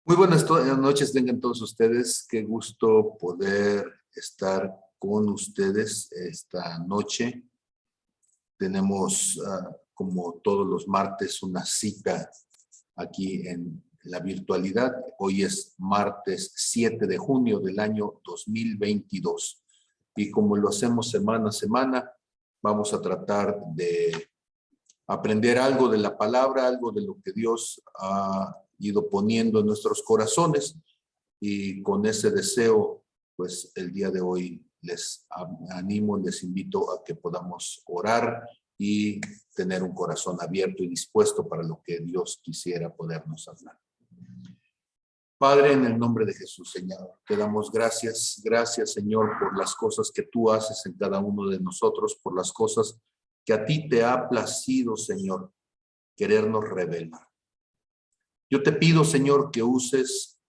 Muy buenas noches tengan todos ustedes. Qué gusto poder estar con ustedes esta noche. Tenemos, como todos los martes, una cita aquí en la virtualidad. Hoy es martes 7 de junio del año 2022. Y como lo hacemos semana a semana, vamos a tratar de aprender algo de la palabra, algo de lo que Dios ha ido poniendo en nuestros corazones, y con ese deseo, pues el día de hoy les animo, les invito a que podamos orar y tener un corazón abierto y dispuesto para lo que Dios quisiera podernos hablar. Padre, en el nombre de Jesús, Señor, te damos gracias. Gracias, Señor, por las cosas que tú haces en cada uno de nosotros, por las cosas que a ti te ha placido, Señor, querernos revelar. Yo te pido, Señor, que uses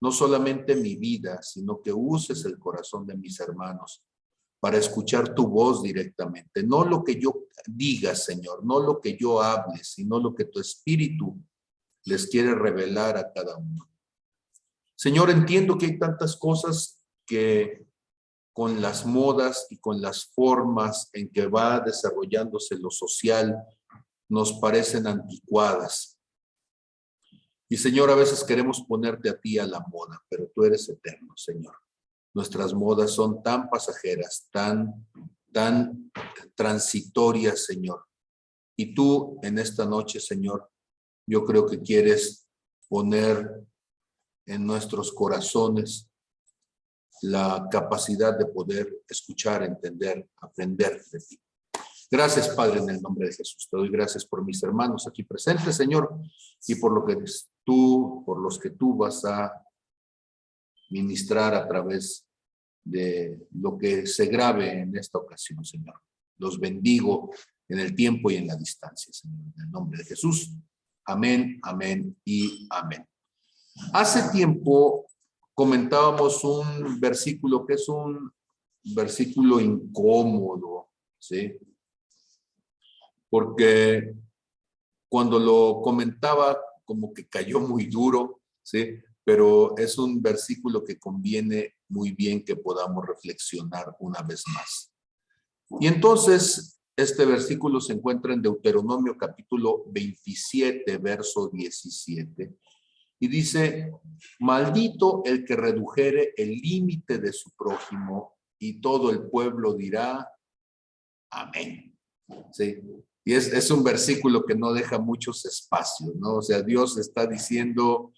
no solamente mi vida, sino que uses el corazón de mis hermanos para escuchar tu voz directamente. No lo que yo diga, Señor, no lo que yo hable, sino lo que tu Espíritu les quiere revelar a cada uno. Señor, entiendo que hay tantas cosas que con las modas y con las formas en que va desarrollándose lo social nos parecen anticuadas. Y Señor, a veces queremos ponerte a ti a la moda, pero tú eres eterno, Señor. Nuestras modas son tan pasajeras, tan transitorias, Señor. Y tú en esta noche, Señor, yo creo que quieres poner en nuestros corazones la capacidad de poder escuchar, entender, aprender de ti. Gracias, Padre, en el nombre de Jesús. Te doy gracias por mis hermanos aquí presentes, Señor, y por lo que por los que tú vas a ministrar a través de lo que se grabe en esta ocasión, Señor. Los bendigo en el tiempo y en la distancia, Señor, en el nombre de Jesús. Amén, amén y amén. Hace tiempo comentábamos un versículo que es un versículo incómodo, ¿sí? Porque cuando lo comentaba como que cayó muy duro, ¿sí? Pero es un versículo que conviene muy bien que podamos reflexionar una vez más. Y entonces, este versículo se encuentra en Deuteronomio capítulo 27, verso 17. Y dice, maldito el que redujere el límite de su prójimo, y todo el pueblo dirá, amén. ¿Sí? Y es un versículo que no deja muchos espacios, ¿no? O sea, Dios está diciendo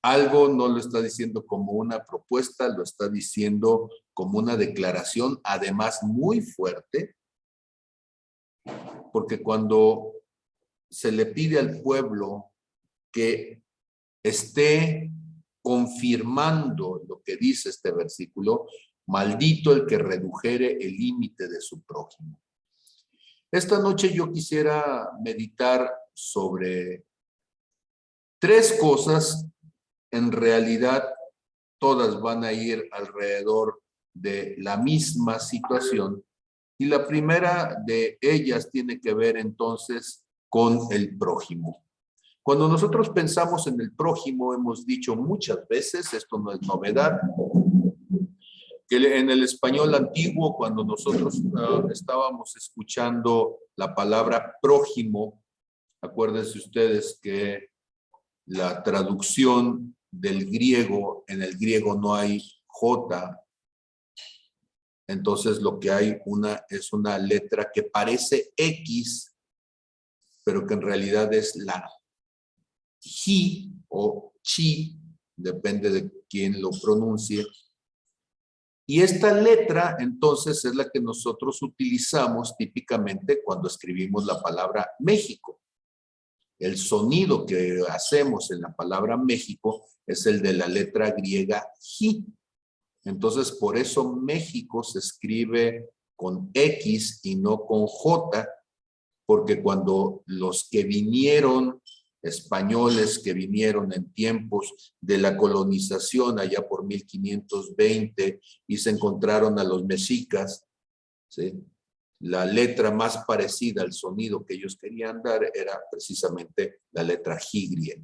algo, no lo está diciendo como una propuesta, lo está diciendo como una declaración, además muy fuerte, porque cuando se le pide al pueblo que esté confirmando lo que dice este versículo, maldito el que redujere el límite de su prójimo. Esta noche yo quisiera meditar sobre tres cosas. En realidad, todas van a ir alrededor de la misma situación. Y la primera de ellas tiene que ver entonces con el prójimo. Cuando nosotros pensamos en el prójimo, hemos dicho muchas veces, esto no es novedad, que en el español antiguo, cuando nosotros estábamos escuchando la palabra prójimo, acuérdense ustedes que la traducción del griego, en el griego no hay J, entonces lo que hay es una letra que parece X, pero que en realidad es la Ji o Chi, depende de quién lo pronuncie. Y esta letra, entonces, es la que nosotros utilizamos típicamente cuando escribimos la palabra México. El sonido que hacemos en la palabra México es el de la letra griega Ji. Entonces, por eso México se escribe con X y no con J, porque cuando los que vinieron, españoles que vinieron en tiempos de la colonización allá por 1520 y se encontraron a los mexicas, ¿sí? la letra más parecida al sonido que ellos querían dar era precisamente la letra J.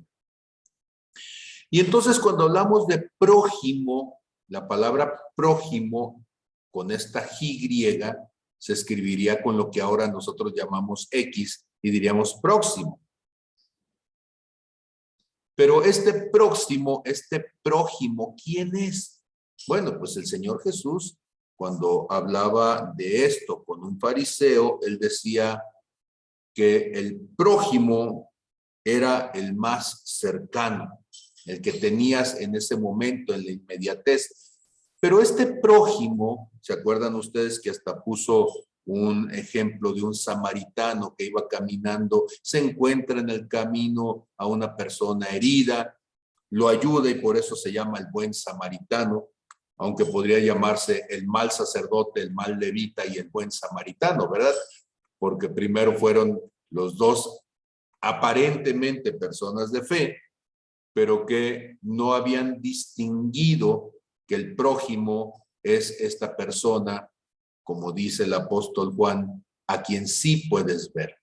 Y entonces cuando hablamos de prójimo, la palabra prójimo con esta J se escribiría con lo que ahora nosotros llamamos X y diríamos próximo. Pero este próximo, este prójimo, ¿quién es? Bueno, pues el Señor Jesús, cuando hablaba de esto con un fariseo, él decía que el prójimo era el más cercano, el que tenías en ese momento, en la inmediatez. Pero este prójimo, ¿se acuerdan ustedes que hasta puso un ejemplo de un samaritano que iba caminando, se encuentra en el camino a una persona herida, lo ayuda y por eso se llama el buen samaritano, aunque podría llamarse el mal sacerdote, el mal levita y el buen samaritano, ¿verdad? Porque primero fueron los dos aparentemente personas de fe, pero que no habían distinguido que el prójimo es esta persona, como dice el apóstol Juan, a quien sí puedes ver.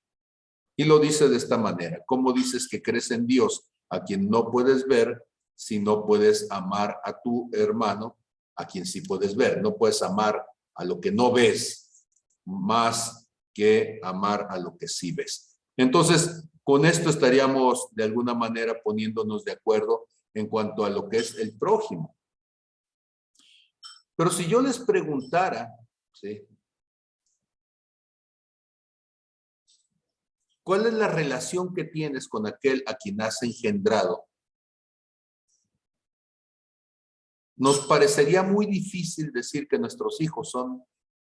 Y lo dice de esta manera: ¿cómo dices que crees en Dios a quien no puedes ver si no puedes amar a tu hermano a quien sí puedes ver? No puedes amar a lo que no ves más que amar a lo que sí ves. Entonces, con esto estaríamos de alguna manera poniéndonos de acuerdo en cuanto a lo que es el prójimo. Pero si yo les preguntara, ¿sí?, ¿cuál es la relación que tienes con aquel a quien has engendrado? Nos parecería muy difícil decir que nuestros hijos son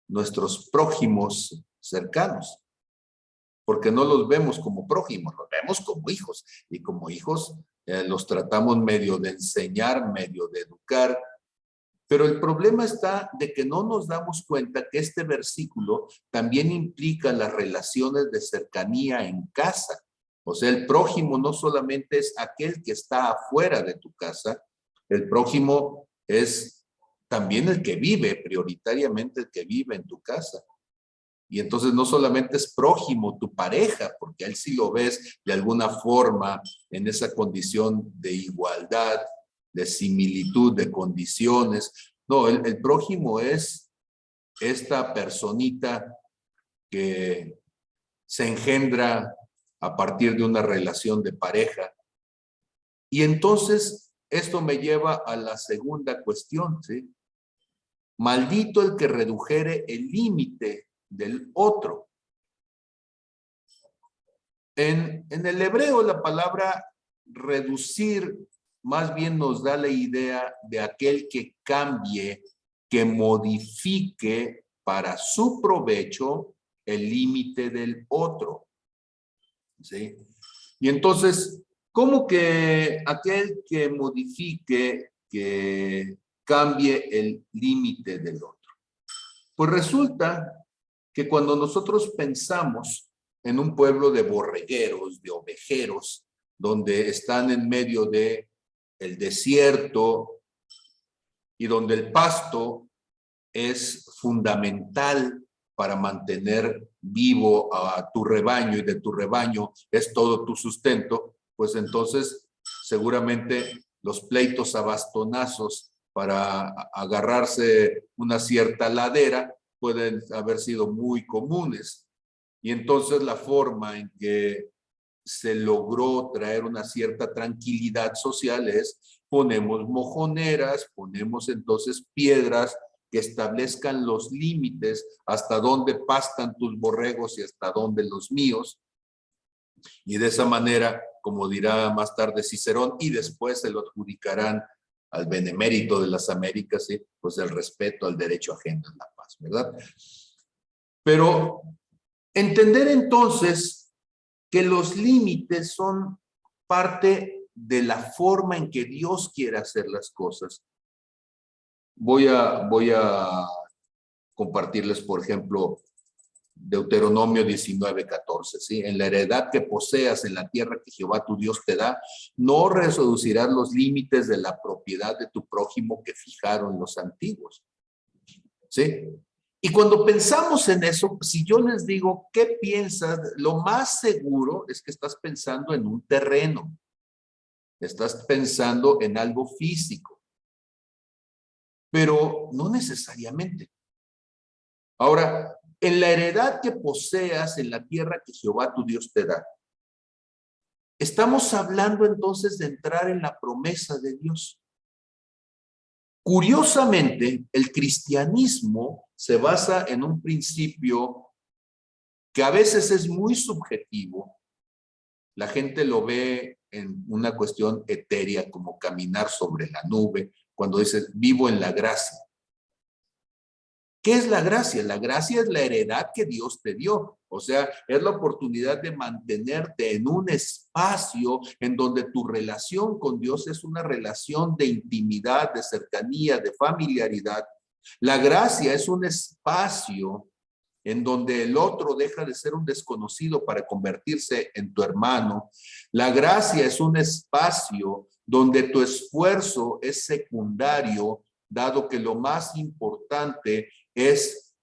nuestros prójimos cercanos, porque no los vemos como prójimos, los vemos como hijos, y como hijos los tratamos medio de enseñar, medio de educar. Pero el problema está de que no nos damos cuenta que este versículo también implica las relaciones de cercanía en casa. O sea, el prójimo no solamente es aquel que está afuera de tu casa, el prójimo es también el que vive, prioritariamente el que vive en tu casa. Y entonces no solamente es prójimo tu pareja, porque a él sí lo ves de alguna forma en esa condición de igualdad, de similitud, de condiciones. No, el prójimo es esta personita que se engendra a partir de una relación de pareja. Y entonces esto me lleva a la segunda cuestión, ¿sí? Maldito el que redujere el límite del otro. En el hebreo la palabra reducir más bien nos da la idea de aquel que cambie, que modifique para su provecho el límite del otro. ¿Sí? Y entonces, ¿cómo que aquel que modifique, que cambie el límite del otro? Pues resulta que cuando nosotros pensamos en un pueblo de borregueros, de ovejeros, donde están en medio de el desierto y donde el pasto es fundamental para mantener vivo a tu rebaño y de tu rebaño es todo tu sustento, pues entonces seguramente los pleitos a bastonazos para agarrarse una cierta ladera pueden haber sido muy comunes. Y entonces la forma en que se logró traer una cierta tranquilidad social es ponemos mojoneras, ponemos entonces piedras que establezcan los límites hasta dónde pastan tus borregos y hasta dónde los míos. Y de esa manera, como dirá más tarde Cicerón, y después se lo adjudicarán al benemérito de las Américas, ¿sí?, pues el respeto al derecho ajeno es la paz, ¿verdad? Pero entender entonces que los límites son parte de la forma en que Dios quiere hacer las cosas. Voy a compartirles, por ejemplo, Deuteronomio 19:14, ¿sí? En la heredad que poseas en la tierra que Jehová tu Dios te da, no reducirás los límites de la propiedad de tu prójimo que fijaron los antiguos, ¿sí? Y cuando pensamos en eso, si yo les digo, ¿qué piensas? Lo más seguro es que estás pensando en un terreno. Estás pensando en algo físico. Pero no necesariamente. Ahora, en la heredad que poseas en la tierra que Jehová tu Dios te da, estamos hablando entonces de entrar en la promesa de Dios. Curiosamente, el cristianismo se basa en un principio que a veces es muy subjetivo. La gente lo ve en una cuestión etérea, como caminar sobre la nube, cuando dice, vivo en la gracia. ¿Qué es la gracia? La gracia es la heredad que Dios te dio. O sea, es la oportunidad de mantenerte en un espacio en donde tu relación con Dios es una relación de intimidad, de cercanía, de familiaridad. La gracia es un espacio en donde el otro deja de ser un desconocido para convertirse en tu hermano. La gracia es un espacio donde tu esfuerzo es secundario, dado que lo más importante es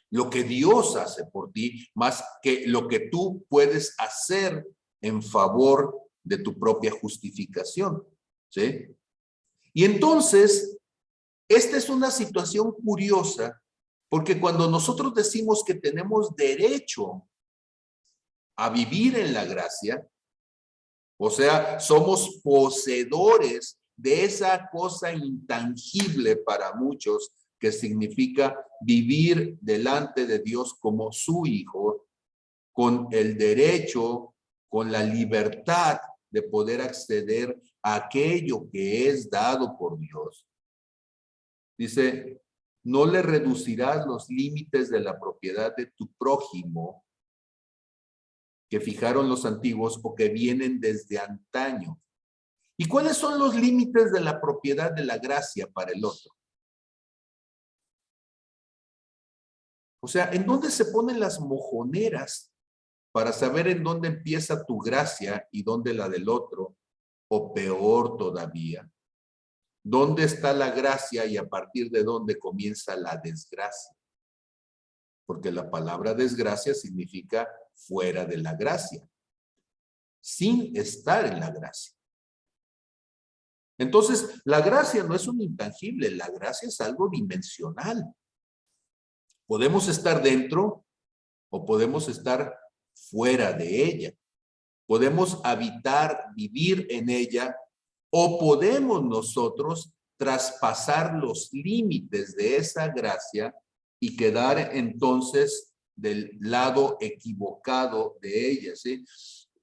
lo que Dios hace por ti, más que lo que tú puedes hacer en favor de tu propia justificación, ¿sí? Y entonces, esta es una situación curiosa, porque cuando nosotros decimos que tenemos derecho a vivir en la gracia, o sea, somos poseedores de esa cosa intangible para muchos que significa vivir delante de Dios como su hijo, con el derecho, con la libertad de poder acceder a aquello que es dado por Dios. Dice, no le reducirás los límites de la propiedad de tu prójimo que fijaron los antiguos o que vienen desde antaño. ¿Y cuáles son los límites de la propiedad de la gracia para el otro? O sea, ¿en dónde se ponen las mojoneras para saber en dónde empieza tu gracia y dónde la del otro? O peor todavía, ¿dónde está la gracia y a partir de dónde comienza la desgracia? Porque la palabra desgracia significa fuera de la gracia, sin estar en la gracia. Entonces, la gracia no es un intangible, la gracia es algo dimensional. Podemos estar dentro o podemos estar fuera de ella. Podemos habitar, vivir en ella, o podemos nosotros traspasar los límites de esa gracia y quedar entonces del lado equivocado de ella, ¿sí?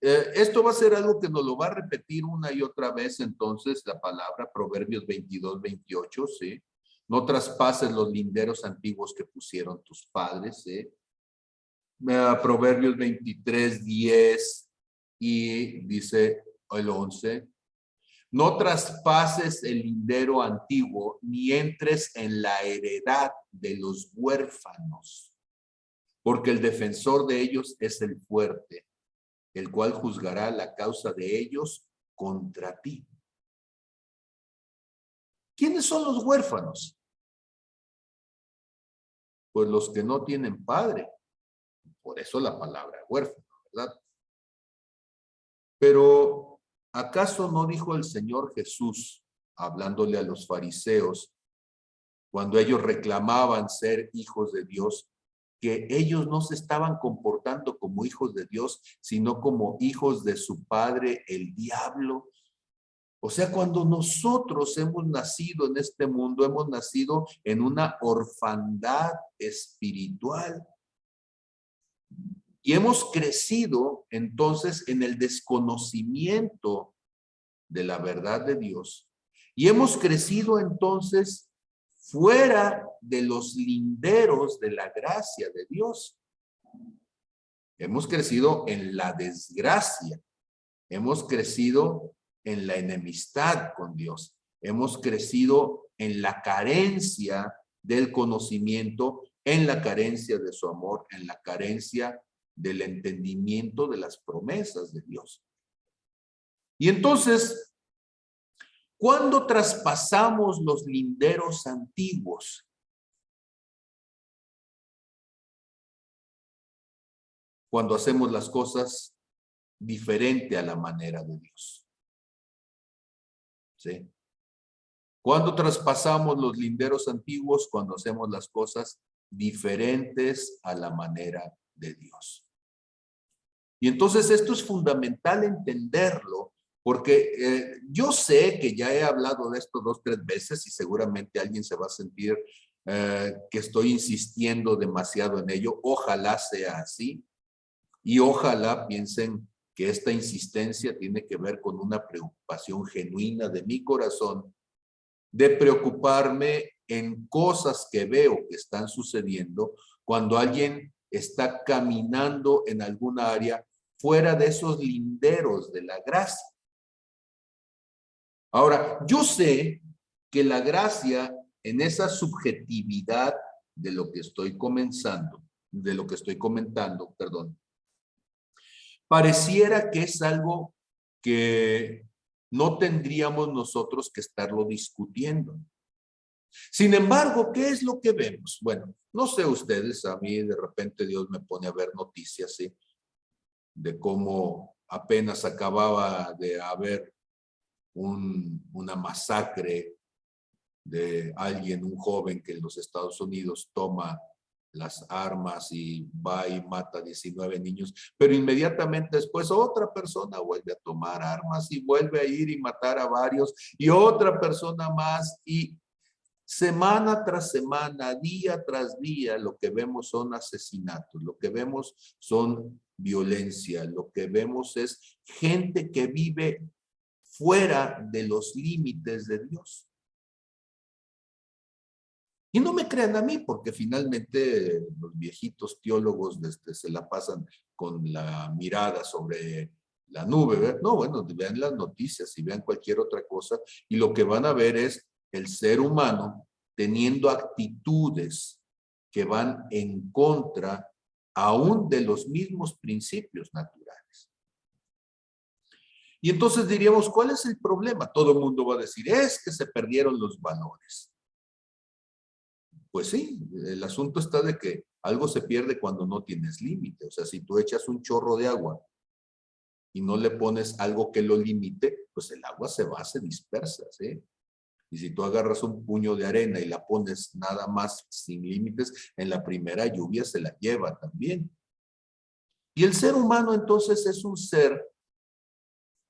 Esto va a ser algo que nos lo va a repetir una y otra vez entonces la palabra Proverbios 22-28, ¿sí? No traspases los linderos antiguos que pusieron tus padres, ¿sí? Proverbios 23-10 y dice el 11, no traspases el lindero antiguo ni entres en la heredad de los huérfanos, porque el defensor de ellos es el fuerte, el cual juzgará la causa de ellos contra ti. ¿Quiénes son los huérfanos? Pues los que no tienen padre. Por eso la palabra huérfano, ¿verdad? Pero, ¿acaso no dijo el Señor Jesús, hablándole a los fariseos, cuando ellos reclamaban ser hijos de Dios, que ellos no se estaban comportando como hijos de Dios, sino como hijos de su padre, el diablo? O sea, cuando nosotros hemos nacido en este mundo, hemos nacido en una orfandad espiritual. Y hemos crecido entonces en el desconocimiento de la verdad de Dios. Y hemos crecido entonces fuera de los linderos de la gracia de Dios. Hemos crecido en la desgracia. Hemos crecido en la enemistad con Dios. Hemos crecido en la carencia del conocimiento, en la carencia de su amor, en la carencia del entendimiento de las promesas de Dios. Y entonces, ¿cuándo traspasamos los linderos antiguos? cuando hacemos las cosas diferente a la manera de Dios. ¿Sí? Cuando traspasamos los linderos antiguos, cuando hacemos las cosas diferentes a la manera de Dios. Y entonces esto es fundamental entenderlo, porque yo sé que ya he hablado de esto 2 o 3 veces y seguramente alguien se va a sentir que estoy insistiendo demasiado en ello. Ojalá sea así y ojalá piensen que esta insistencia tiene que ver con una preocupación genuina de mi corazón, de preocuparme en cosas que veo que están sucediendo cuando alguien está caminando en alguna área fuera de esos linderos de la gracia. Ahora, yo sé que la gracia en esa subjetividad de lo que estoy comentando, perdón, pareciera que es algo que no tendríamos nosotros que estarlo discutiendo. Sin embargo, ¿qué es lo que vemos? Bueno, no sé ustedes, a mí de repente Dios me pone a ver noticias, ¿sí?, de cómo apenas acababa de haber una masacre de alguien, un joven que en los Estados Unidos toma las armas y va y mata a 19 niños, pero inmediatamente después otra persona vuelve a tomar armas y vuelve a ir y matar a varios, y otra persona más, y semana tras semana, día tras día, lo que vemos son asesinatos, lo que vemos son violencia, lo que vemos es gente que vive fuera de los límites de Dios. Y no me crean a mí, porque finalmente los viejitos teólogos se la pasan con la mirada sobre la nube, ¿verdad? No, bueno, vean las noticias y vean cualquier otra cosa, y lo que van a ver es el ser humano teniendo actitudes que van en contra aún de los mismos principios naturales. Y entonces diríamos, ¿cuál es el problema? Todo el mundo va a decir, es que se perdieron los valores. Pues sí, el asunto está de que algo se pierde cuando no tienes límite. O sea, si tú echas un chorro de agua y no le pones algo que lo limite, pues el agua se va, se dispersa, ¿sí? Y si tú agarras un puño de arena y la pones nada más sin límites, en la primera lluvia se la lleva también. Y el ser humano entonces es un ser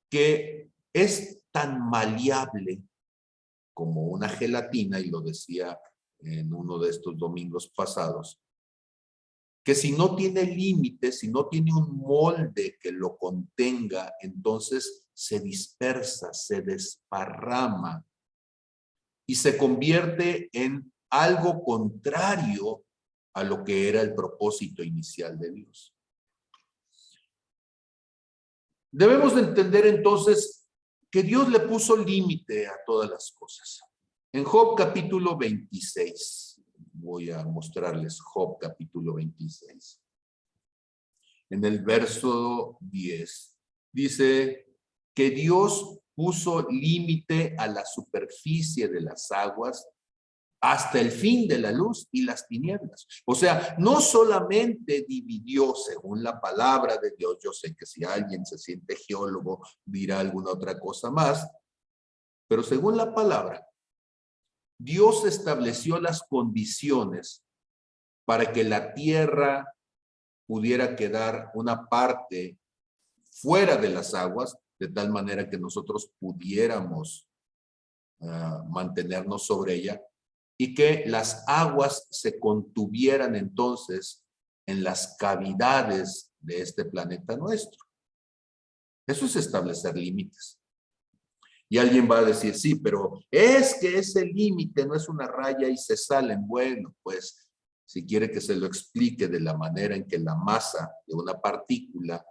que es tan maleable como una gelatina, y lo decía en uno de estos domingos pasados, que si no tiene límites, si no tiene un molde que lo contenga, entonces se dispersa, se desparrama y se convierte en algo contrario a lo que era el propósito inicial de Dios. Debemos de entender entonces que Dios le puso límite a todas las cosas. En Job capítulo 26, voy a mostrarles Job capítulo 26. En el verso 10, dice que Dios puso límite a la superficie de las aguas hasta el fin de la luz y las tinieblas. O sea, no solamente dividió según la palabra de Dios. Yo sé que si alguien se siente geólogo dirá alguna otra cosa más, pero según la palabra, Dios estableció las condiciones para que la tierra pudiera quedar una parte fuera de las aguas, de tal manera que nosotros pudiéramos mantenernos sobre ella, y que las aguas se contuvieran entonces en las cavidades de este planeta nuestro. Eso es establecer límites. Y alguien va a decir, sí, pero es que ese límite no es una raya y se salen. Bueno, pues si quiere que se lo explique de la manera en que la masa de una partícula,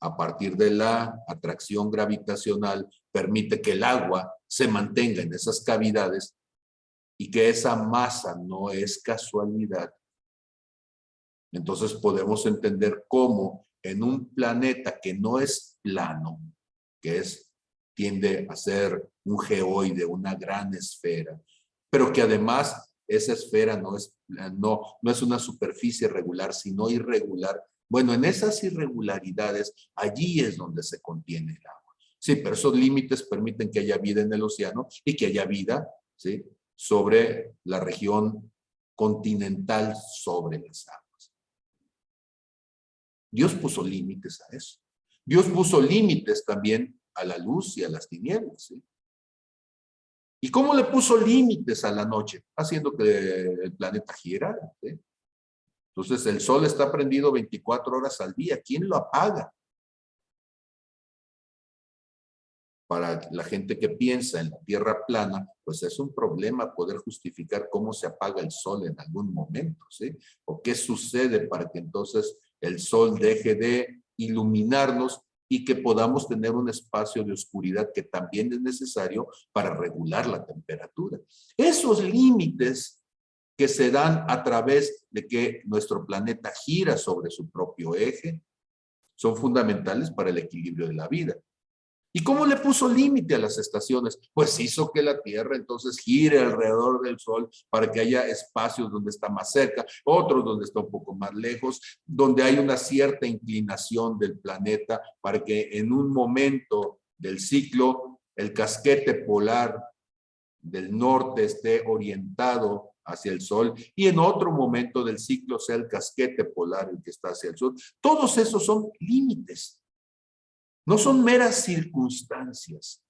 a partir de la atracción gravitacional, permite que el agua se mantenga en esas cavidades, y que esa masa no es casualidad, entonces podemos entender cómo en un planeta que no es plano, que tiende a ser un geoide, una gran esfera, pero que además esa esfera no es una superficie regular, sino irregular, Bueno, en esas irregularidades, allí es donde se contiene el agua. Sí, pero esos límites permiten que haya vida en el océano y que haya vida, ¿sí?, sobre la región continental, sobre las aguas. Dios puso límites a eso. Dios puso límites también a la luz y a las tinieblas, ¿sí? ¿Y cómo le puso límites a la noche? Haciendo que el planeta girara, ¿sí? Entonces el sol está prendido 24 horas al día. ¿Quién lo apaga? Para la gente que piensa en la Tierra plana, pues es un problema poder justificar cómo se apaga el sol en algún momento, ¿sí? O qué sucede para que entonces el sol deje de iluminarnos y que podamos tener un espacio de oscuridad que también es necesario para regular la temperatura. Esos límites que se dan a través de que nuestro planeta gira sobre su propio eje son fundamentales para el equilibrio de la vida. ¿Y cómo le puso límite a las estaciones? Pues hizo que la Tierra entonces gire alrededor del Sol para que haya espacios donde está más cerca, otros donde está un poco más lejos, donde hay una cierta inclinación del planeta para que en un momento del ciclo el casquete polar del norte esté orientado hacia el Sol y en otro momento del ciclo sea el casquete polar el que está hacia el Sol. Todos esos son límites. No son meras circunstancias,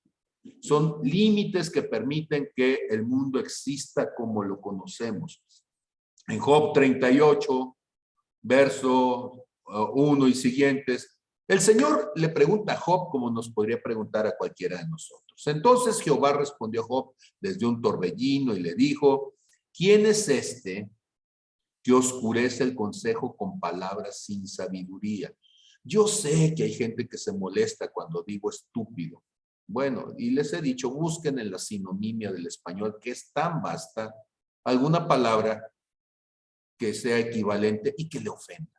son límites que permiten que el mundo exista como lo conocemos. En Job 38, verso 1 y siguientes, el Señor le pregunta a Job como nos podría preguntar a cualquiera de nosotros. Entonces Jehová respondió a Job desde un torbellino y le dijo, ¿quién es este que oscurece el consejo con palabras sin sabiduría? Yo sé que hay gente que se molesta cuando digo estúpido. Bueno, y les he dicho, busquen en la sinonimia del español, que es tan vasta, alguna palabra que sea equivalente y que le ofenda.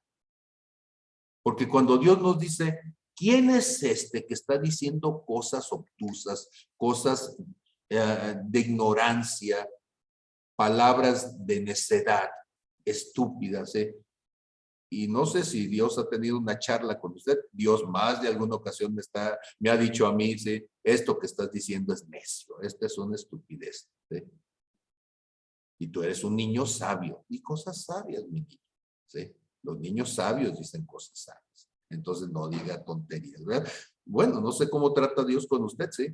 Porque cuando Dios nos dice, ¿quién es este que está diciendo cosas obtusas, cosas de ignorancia, palabras de necedad, estúpidas, Y no sé si Dios ha tenido una charla con usted. Dios más de alguna ocasión me ha dicho a mí, ¿sí?, esto que estás diciendo es necio, esta es una estupidez, ¿sí? Y tú eres un niño sabio. Y cosas sabias, mi niño, ¿sí? Los niños sabios dicen cosas sabias. Entonces no diga tonterías, ¿verdad? Bueno, no sé cómo trata Dios con usted, ¿sí?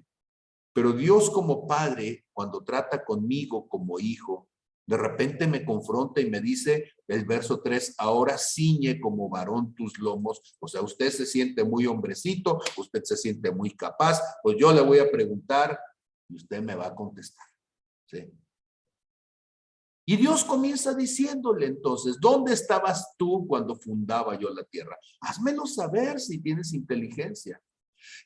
Pero Dios como padre, cuando trata conmigo como hijo, de repente me confronta y me dice el verso 3, ahora ciñe como varón tus lomos. O sea, usted se siente muy hombrecito, usted se siente muy capaz, pues yo le voy a preguntar y usted me va a contestar, ¿sí? Y Dios comienza diciéndole entonces, ¿dónde estabas tú cuando fundaba yo la tierra? Házmelo saber si tienes inteligencia.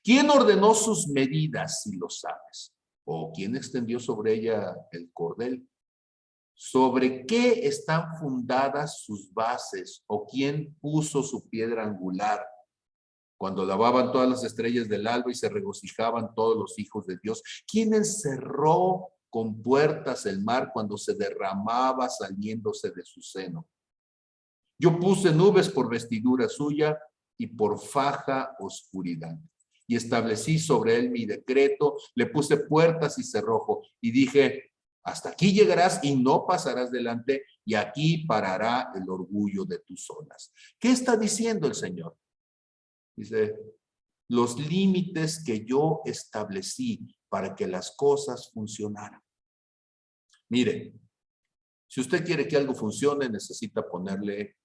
¿Quién ordenó sus medidas, si lo sabes? ¿O quién extendió sobre ella el cordel? ¿Sobre qué están fundadas sus bases? ¿O quién puso su piedra angular? Cuando lavaban todas las estrellas del alba y se regocijaban todos los hijos de Dios. ¿Quién encerró con puertas el mar cuando se derramaba saliéndose de su seno? Yo puse nubes por vestidura suya y por faja oscuridad. Y establecí sobre él mi decreto, le puse puertas y cerrojo, y dije, hasta aquí llegarás y no pasarás delante, y aquí parará el orgullo de tus olas. ¿Qué está diciendo el Señor? Dice, los límites que yo establecí para que las cosas funcionaran. Mire, si usted quiere que algo funcione, necesita ponerle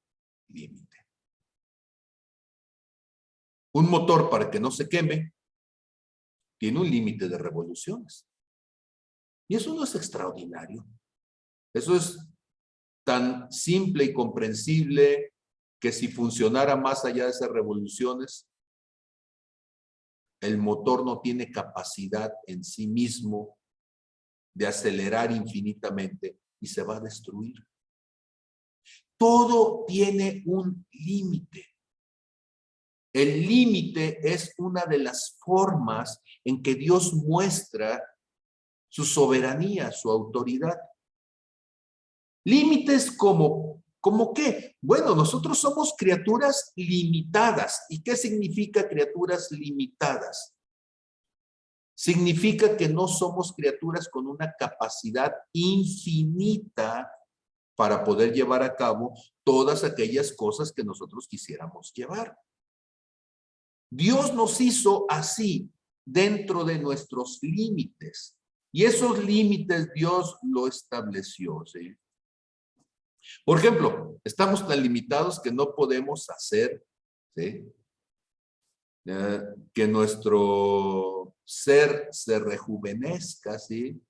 límite. Un motor, para que no se queme, tiene un límite de revoluciones. Y eso no es extraordinario. Eso es tan simple y comprensible que si funcionara más allá de esas revoluciones, el motor no tiene capacidad en sí mismo de acelerar infinitamente y se va a destruir. Todo tiene un límite. El límite es una de las formas en que Dios muestra su soberanía, su autoridad. Límites como ¿Cómo qué? Bueno, nosotros somos criaturas limitadas. ¿Y qué significa criaturas limitadas? Significa que no somos criaturas con una capacidad infinita para poder llevar a cabo todas aquellas cosas que nosotros quisiéramos llevar. Dios nos hizo así, dentro de nuestros límites. Y esos límites Dios lo estableció, ¿sí? Por ejemplo, estamos tan limitados que no podemos hacer, ¿sí? Que nuestro ser se rejuvenezca, ¿sí?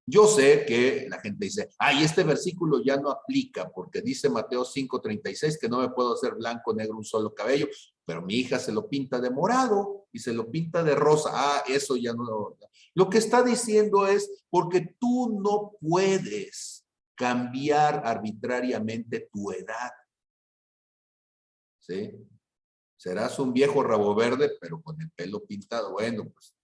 Yo sé que la gente dice, ay, este versículo ya no aplica porque dice Mateo 5:36 que no me puedo hacer blanco, negro, un solo cabello, pero mi hija se lo pinta de morado y se lo pinta de rosa. Ah, eso ya no. Lo que está diciendo es porque tú no puedes cambiar arbitrariamente tu edad, ¿sí? Serás un viejo rabo verde, pero con el pelo pintado. Bueno, pues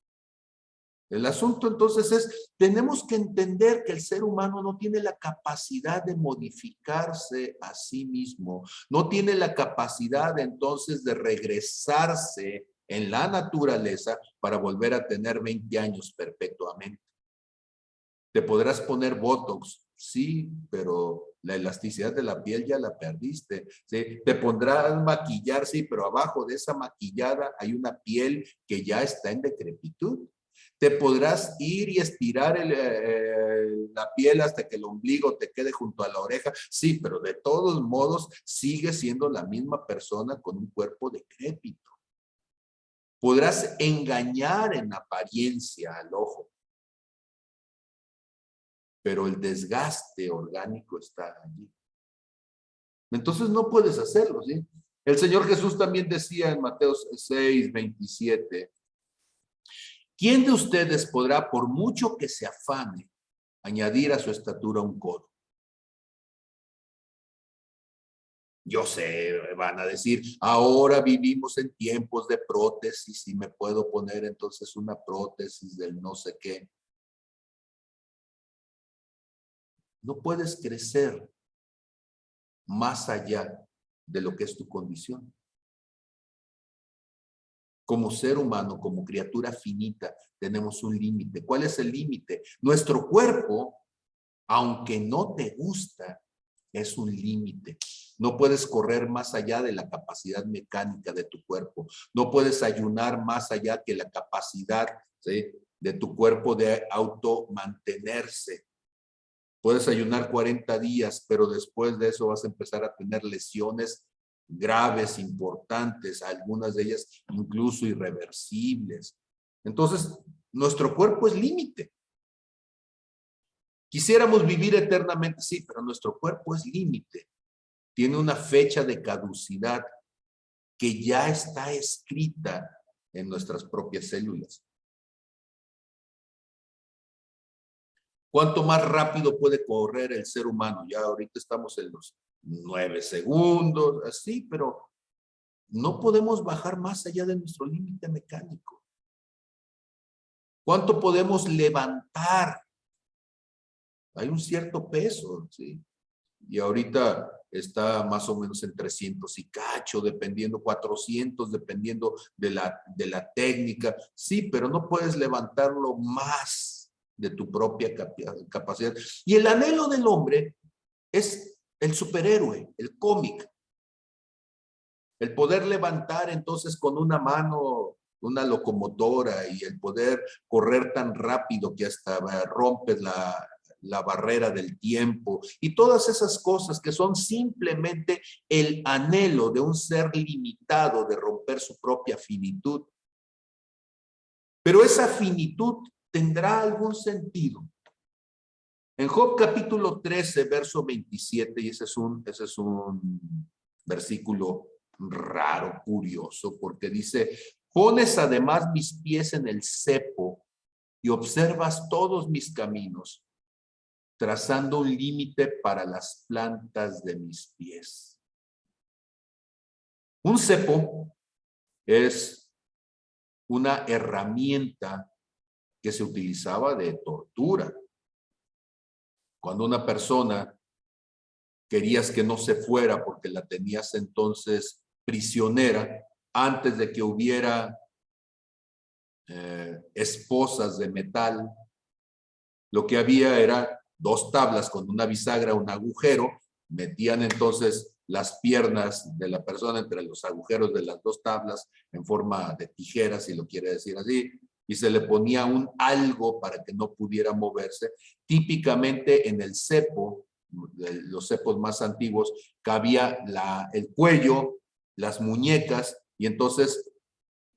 el asunto entonces es, tenemos que entender que el ser humano no tiene la capacidad de modificarse a sí mismo, no tiene la capacidad entonces de regresarse en la naturaleza para volver a tener 20 años perpetuamente. Te podrás poner Botox, sí, pero la elasticidad de la piel ya la perdiste, ¿sí? Te pondrás maquillar, sí, pero abajo de esa maquillada hay una piel que ya está en decrepitud. Te podrás ir y estirar la piel hasta que el ombligo te quede junto a la oreja, sí, pero de todos modos sigue siendo la misma persona con un cuerpo decrépito. Podrás engañar en apariencia al ojo, pero el desgaste orgánico está allí. Entonces no puedes hacerlo, ¿sí? El Señor Jesús también decía en Mateo 6:27, ¿quién de ustedes podrá, por mucho que se afane, añadir a su estatura un codo? Yo sé, van a decir, ahora vivimos en tiempos de prótesis y me puedo poner entonces una prótesis del no sé qué. No puedes crecer más allá de lo que es tu condición. Como ser humano, como criatura finita, tenemos un límite. ¿Cuál es el límite? Nuestro cuerpo, aunque no te gusta, es un límite. No puedes correr más allá de la capacidad mecánica de tu cuerpo. No puedes ayunar más allá que la capacidad, ¿sí?, de tu cuerpo de automantenerse. Puedes ayunar 40 días, pero después de eso vas a empezar a tener lesiones graves, importantes, algunas de ellas incluso irreversibles. Entonces, nuestro cuerpo es límite. Quisiéramos vivir eternamente, sí, pero nuestro cuerpo es límite. Tiene una fecha de caducidad que ya está escrita en nuestras propias células. ¿Cuánto más rápido puede correr el ser humano? Ya ahorita estamos en los 9 segundos, así, pero no podemos bajar más allá de nuestro límite mecánico. ¿Cuánto podemos levantar? Hay un cierto peso, ¿sí? Y ahorita está más o menos en 300 y cacho, dependiendo, 400, dependiendo de la técnica. Sí, pero no puedes levantarlo más de tu propia capacidad. Y el anhelo del hombre es el superhéroe, el cómic. El poder levantar entonces con una mano una locomotora y el poder correr tan rápido que hasta rompes la barrera del tiempo y todas esas cosas que son simplemente el anhelo de un ser limitado de romper su propia finitud. Pero esa finitud tendrá algún sentido. En Job capítulo 13, verso 27, y ese es un versículo raro, curioso, porque dice, pones además mis pies en el cepo y observas todos mis caminos, trazando un límite para las plantas de mis pies. Un cepo es una herramienta que se utilizaba de tortura. Cuando una persona querías que no se fuera porque la tenías entonces prisionera antes de que hubiera esposas de metal. Lo que había era 2 tablas con una bisagra, un agujero, metían entonces las piernas de la persona entre los agujeros de las 2 tablas en forma de tijeras, si lo quiere decir así, y se le ponía un algo para que no pudiera moverse. Típicamente en el cepo, los cepos más antiguos, cabía el cuello, las muñecas, y entonces,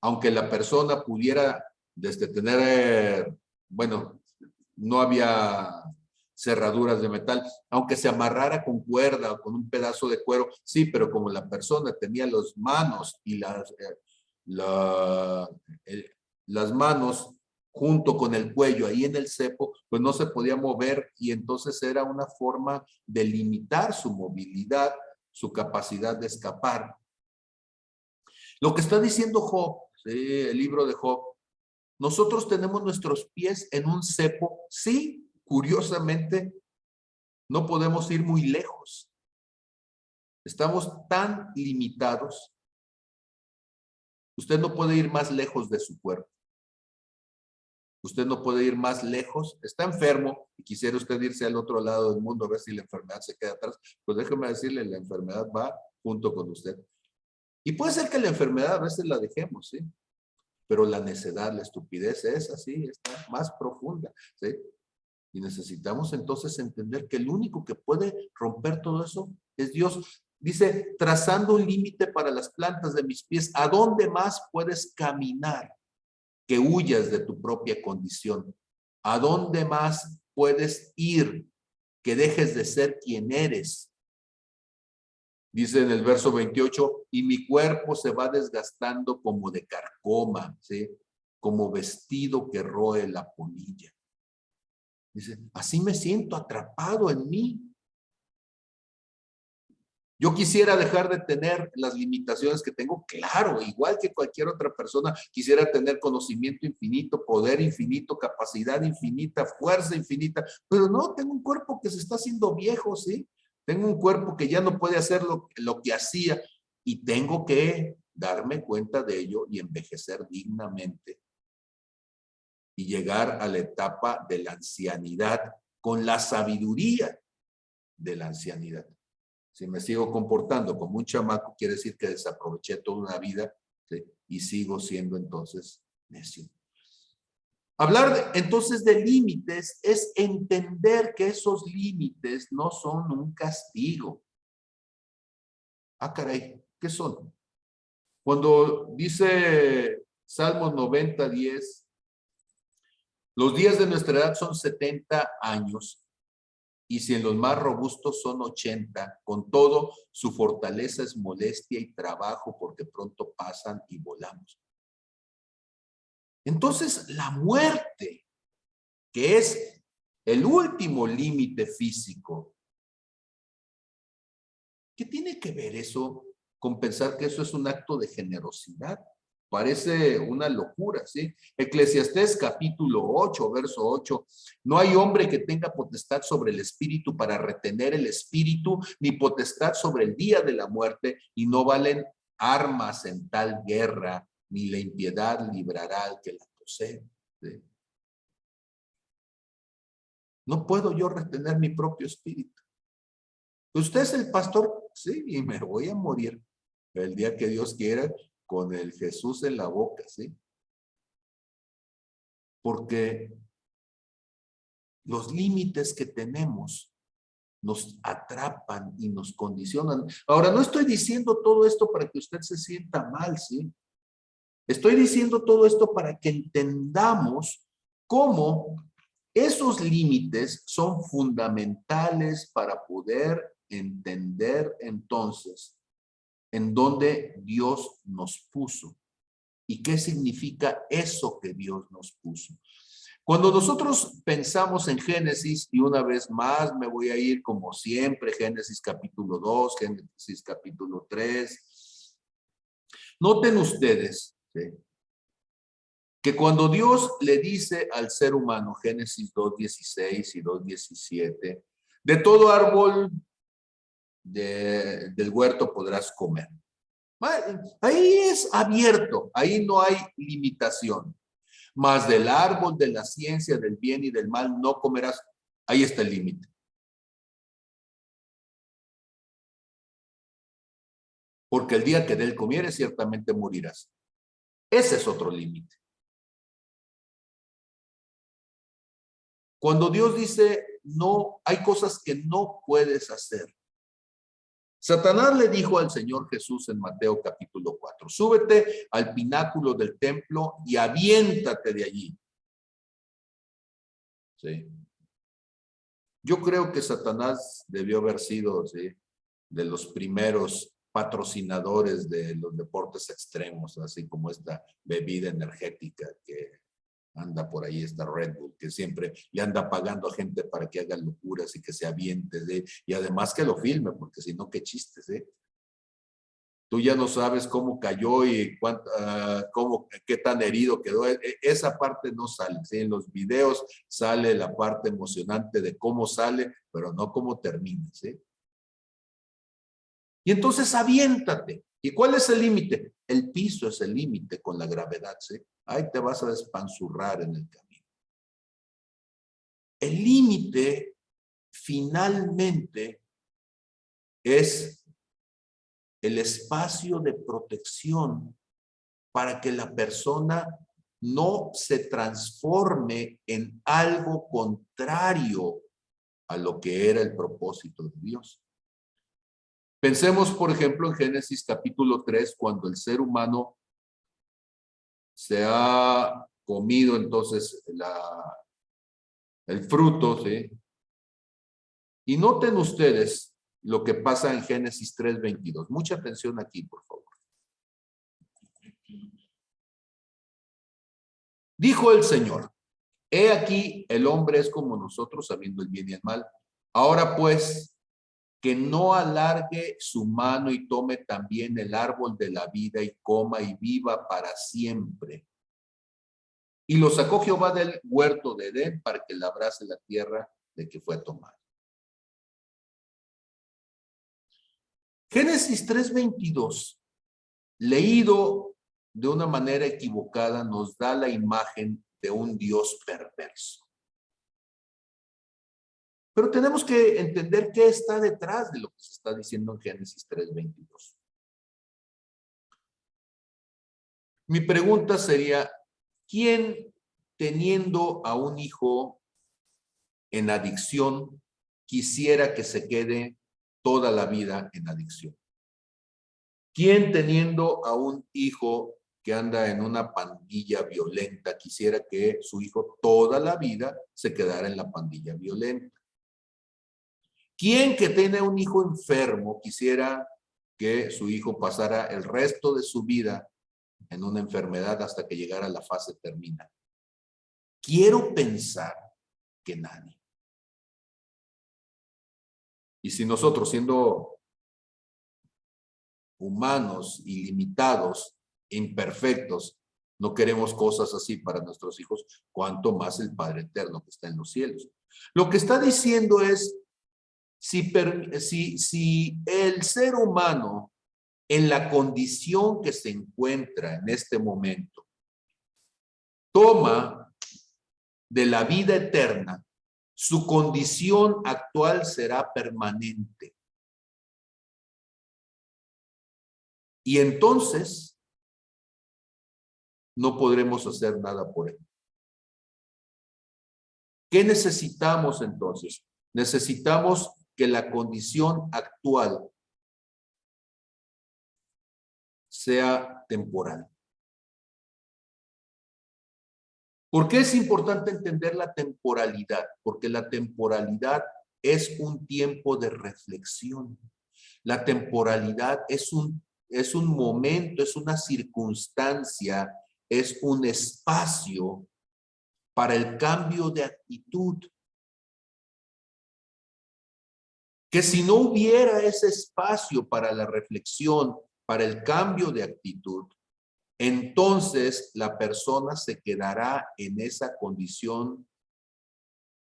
aunque la persona pudiera desde tener, bueno, no había cerraduras de metal, aunque se amarrara con cuerda o con un pedazo de cuero, sí, pero como la persona tenía las manos y las manos junto con el cuello ahí en el cepo, pues no se podía mover y entonces era una forma de limitar su movilidad, su capacidad de escapar. Lo que está diciendo Job, ¿sí? El libro de Job, nosotros tenemos nuestros pies en un cepo, sí, curiosamente, no podemos ir muy lejos. Estamos tan limitados. Usted no puede ir más lejos de su cuerpo. Usted no puede ir más lejos. Está enfermo y quisiera usted irse al otro lado del mundo a ver si la enfermedad se queda atrás. Pues déjeme decirle, la enfermedad va junto con usted. Y puede ser que la enfermedad a veces la dejemos, ¿sí? Pero la necedad, la estupidez, esa sí, está más profunda, ¿sí? Y necesitamos entonces entender que el único que puede romper todo eso es Dios. Dice, trazando un límite para las plantas de mis pies, ¿a dónde más puedes caminar que huyas de tu propia condición? ¿A dónde más puedes ir que dejes de ser quien eres? Dice en el verso 28, y mi cuerpo se va desgastando como de carcoma, ¿sí? Como vestido que roe la polilla. Dice, así me siento atrapado en mí. Yo quisiera dejar de tener las limitaciones que tengo, claro, igual que cualquier otra persona, quisiera tener conocimiento infinito, poder infinito, capacidad infinita, fuerza infinita, pero no, tengo un cuerpo que se está haciendo viejo, ¿sí? Tengo un cuerpo que ya no puede hacer lo que hacía y tengo que darme cuenta de ello y envejecer dignamente y llegar a la etapa de la ancianidad con la sabiduría de la ancianidad. Si me sigo comportando como un chamaco, quiere decir que desaproveché toda una vida, ¿sí? Y sigo siendo entonces necio. Hablar entonces de límites es entender que esos límites no son un castigo. Ah, caray, ¿qué son? Cuando dice Salmos 90:10, los días de nuestra edad son 70 años, y si en los más robustos son 80, con todo, su fortaleza es molestia y trabajo porque pronto pasan y volamos. Entonces, la muerte, que es el último límite físico, ¿qué tiene que ver eso con pensar que eso es un acto de generosidad? Parece una locura, ¿sí? Eclesiastés capítulo 8, verso 8. No hay hombre que tenga potestad sobre el espíritu para retener el espíritu, ni potestad sobre el día de la muerte, y no valen armas en tal guerra, ni la impiedad librará al que la posee. ¿Sí? No puedo yo retener mi propio espíritu. Usted es el pastor, sí, y me voy a morir el día que Dios quiera con el Jesús en la boca, ¿sí? Porque los límites que tenemos nos atrapan y nos condicionan. Ahora, no estoy diciendo todo esto para que usted se sienta mal, ¿sí? Estoy diciendo todo esto para que entendamos cómo esos límites son fundamentales para poder entender entonces en dónde Dios nos puso y qué significa eso que Dios nos puso. Cuando nosotros pensamos en Génesis, y una vez más me voy a ir como siempre, Génesis capítulo 2, Génesis capítulo 3, noten ustedes, ¿sí?, que cuando Dios le dice al ser humano, Génesis 2:16 y 2:17, de todo árbol del huerto podrás comer. Ahí es abierto, ahí no hay limitación. Mas del árbol de la ciencia del bien y del mal no comerás. Ahí está el límite. Porque el día que de él comieres, ciertamente morirás. Ese es otro límite. Cuando Dios dice, no, hay cosas que no puedes hacer. Satanás le dijo al Señor Jesús en Mateo capítulo 4, súbete al pináculo del templo y aviéntate de allí. Sí. Yo creo que Satanás debió haber sido, ¿sí?, de los primeros patrocinadores de los deportes extremos, así como esta bebida energética que anda por ahí, esta Red Bull, que siempre le anda pagando a gente para que haga locuras y que se aviente, ¿sí?, y además que lo filme, porque si no, qué chistes, ¿eh? Tú ya no sabes cómo cayó y qué tan herido quedó. Esa parte no sale, ¿sí? En los videos sale la parte emocionante de cómo sale, pero no cómo termina, ¿sí? Y entonces aviéntate. ¿Y cuál es el límite? El piso es el límite con la gravedad, ¿sí? Ahí te vas a despanzurrar en el camino. El límite finalmente es el espacio de protección para que la persona no se transforme en algo contrario a lo que era el propósito de Dios. Pensemos, por ejemplo, en Génesis capítulo 3, cuando el ser humano se ha comido entonces el fruto, ¿sí? Y noten ustedes lo que pasa en Génesis 3:22. Mucha atención aquí, por favor. Dijo el Señor, he aquí, el hombre es como nosotros, sabiendo el bien y el mal. Ahora pues, que no alargue su mano y tome también el árbol de la vida y coma y viva para siempre. Y lo sacó Jehová del huerto de Edén para que labrase la tierra de que fue tomada. Génesis 3:22, leído de una manera equivocada, nos da la imagen de un Dios perverso. Pero tenemos que entender qué está detrás de lo que se está diciendo en Génesis 3:22. Mi pregunta sería, ¿quién teniendo a un hijo en adicción quisiera que se quede toda la vida en adicción? ¿Quién teniendo a un hijo que anda en una pandilla violenta quisiera que su hijo toda la vida se quedara en la pandilla violenta? ¿Quién que tiene un hijo enfermo quisiera que su hijo pasara el resto de su vida en una enfermedad hasta que llegara a la fase terminal? Quiero pensar que nadie. Y si nosotros, siendo humanos, ilimitados, imperfectos, no queremos cosas así para nuestros hijos, cuanto más el Padre Eterno que está en los cielos. Lo que está diciendo es, si el ser humano en la condición que se encuentra en este momento toma de la vida eterna, su condición actual será permanente. Y entonces no podremos hacer nada por él. ¿Qué necesitamos entonces? Necesitamos que la condición actual sea temporal. ¿Por qué es importante entender la temporalidad? Porque la temporalidad es un tiempo de reflexión. La temporalidad es un momento, es una circunstancia, es un espacio para el cambio de actitud. Que si no hubiera ese espacio para la reflexión, para el cambio de actitud, entonces la persona se quedará en esa condición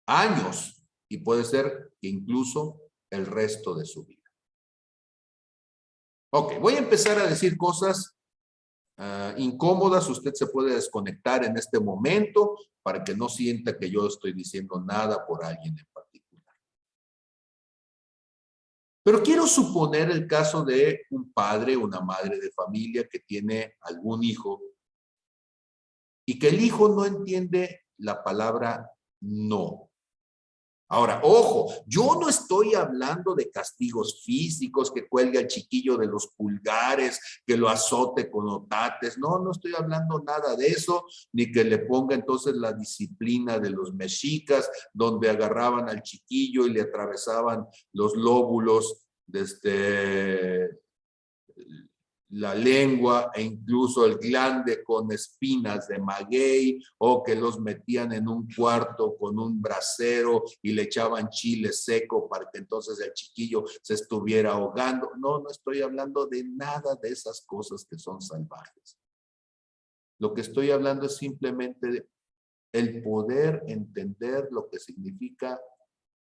años y puede ser que incluso el resto de su vida. Ok, voy a empezar a decir cosas incómodas. Usted se puede desconectar en este momento para que no sienta que yo estoy diciendo nada por alguien en particular. Pero quiero suponer el caso de un padre, una madre de familia que tiene algún hijo y que el hijo no entiende la palabra no. Ahora, ojo, yo no estoy hablando de castigos físicos, que cuelgue al chiquillo de los pulgares, que lo azote con otates. No, no estoy hablando nada de eso, ni que le ponga entonces la disciplina de los mexicas, donde agarraban al chiquillo y le atravesaban los lóbulos desde la lengua e incluso el glande con espinas de maguey, o que los metían en un cuarto con un brasero y le echaban chile seco para que entonces el chiquillo se estuviera ahogando. No, no estoy hablando de nada de esas cosas que son salvajes. Lo que estoy hablando es simplemente de el poder entender lo que significa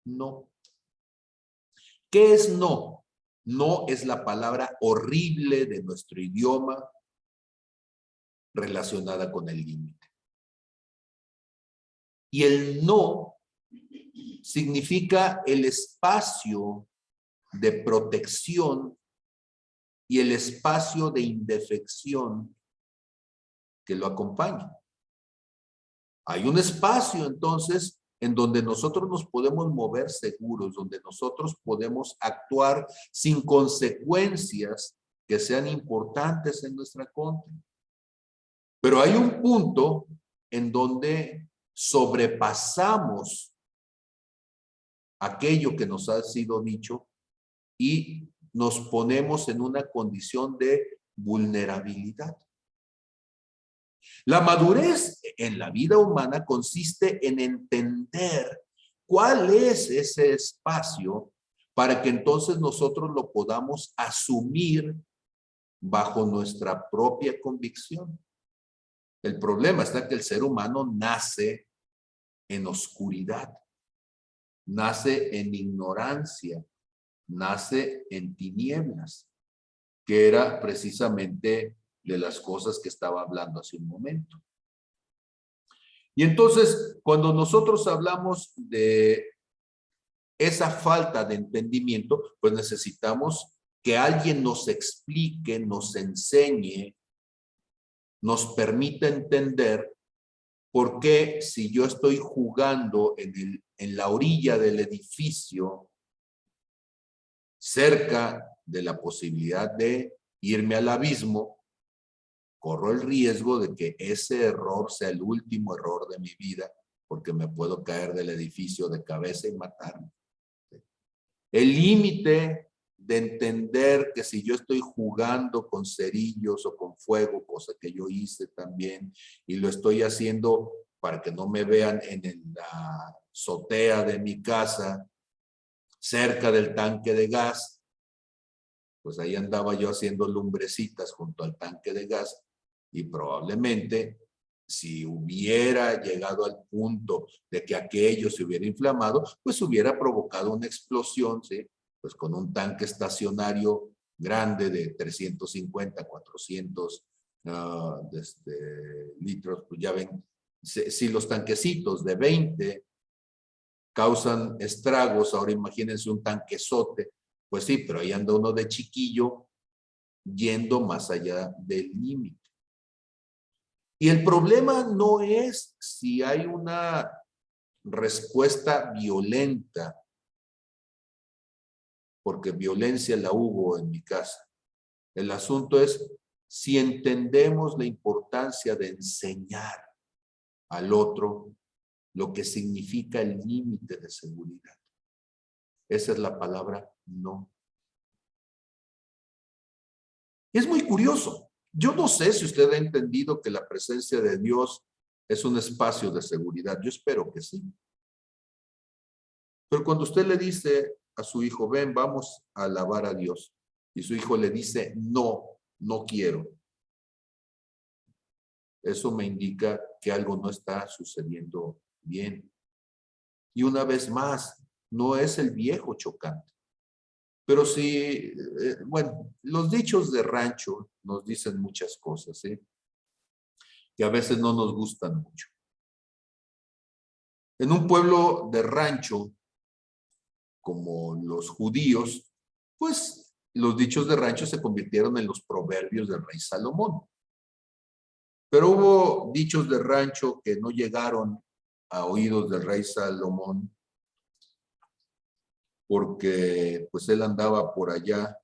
no. ¿Qué es no? No es la palabra horrible de nuestro idioma relacionada con el límite. Y el no significa el espacio de protección y el espacio de indefección que lo acompaña. Hay un espacio entonces en donde nosotros nos podemos mover seguros, donde nosotros podemos actuar sin consecuencias que sean importantes en nuestra contra. Pero hay un punto en donde sobrepasamos aquello que nos ha sido dicho y nos ponemos en una condición de vulnerabilidad. La madurez en la vida humana consiste en entender cuál es ese espacio para que entonces nosotros lo podamos asumir bajo nuestra propia convicción. El problema está que el ser humano nace en oscuridad, nace en ignorancia, nace en tinieblas, que era precisamente de las cosas que estaba hablando hace un momento. Y entonces, cuando nosotros hablamos de esa falta de entendimiento, pues necesitamos que alguien nos explique, nos enseñe, nos permita entender por qué si yo estoy jugando en la orilla del edificio, cerca de la posibilidad de irme al abismo, corro el riesgo de que ese error sea el último error de mi vida, porque me puedo caer del edificio de cabeza y matarme. El límite de entender que si yo estoy jugando con cerillos o con fuego, cosa que yo hice también, y lo estoy haciendo para que no me vean en la azotea de mi casa, cerca del tanque de gas, pues ahí andaba yo haciendo lumbrecitas junto al tanque de gas, y probablemente si hubiera llegado al punto de que aquello se hubiera inflamado, pues hubiera provocado una explosión, ¿sí? Pues con un tanque estacionario grande de 350, 400 litros, pues ya ven, si los tanquecitos de 20 causan estragos, ahora imagínense un tanquezote, pues sí, pero ahí anda uno de chiquillo yendo más allá del límite. Y el problema no es si hay una respuesta violenta, porque violencia la hubo en mi casa. El asunto es si entendemos la importancia de enseñar al otro lo que significa el límite de seguridad. Esa es la palabra no. Y es muy curioso. Yo no sé si usted ha entendido que la presencia de Dios es un espacio de seguridad. Yo espero que sí. Pero cuando usted le dice a su hijo, ven, vamos a alabar a Dios, y su hijo le dice, no, no quiero, eso me indica que algo no está sucediendo bien. Y una vez más, no es el viejo chocante. Pero sí, bueno, los dichos de rancho nos dicen muchas cosas, ¿sí? Que a veces no nos gustan mucho. En un pueblo de rancho, como los judíos, pues los dichos de rancho se convirtieron en los proverbios del rey Salomón. Pero hubo dichos de rancho que no llegaron a oídos del rey Salomón porque pues él andaba por allá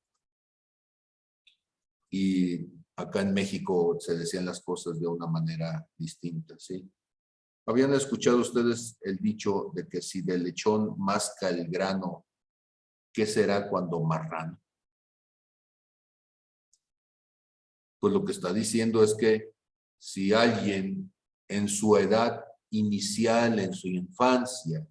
y acá en México se decían las cosas de una manera distinta, ¿sí? ¿Habían escuchado ustedes el dicho de que si del lechón masca el grano, qué será cuando marrano? Pues lo que está diciendo es que si alguien en su edad inicial, en su infancia,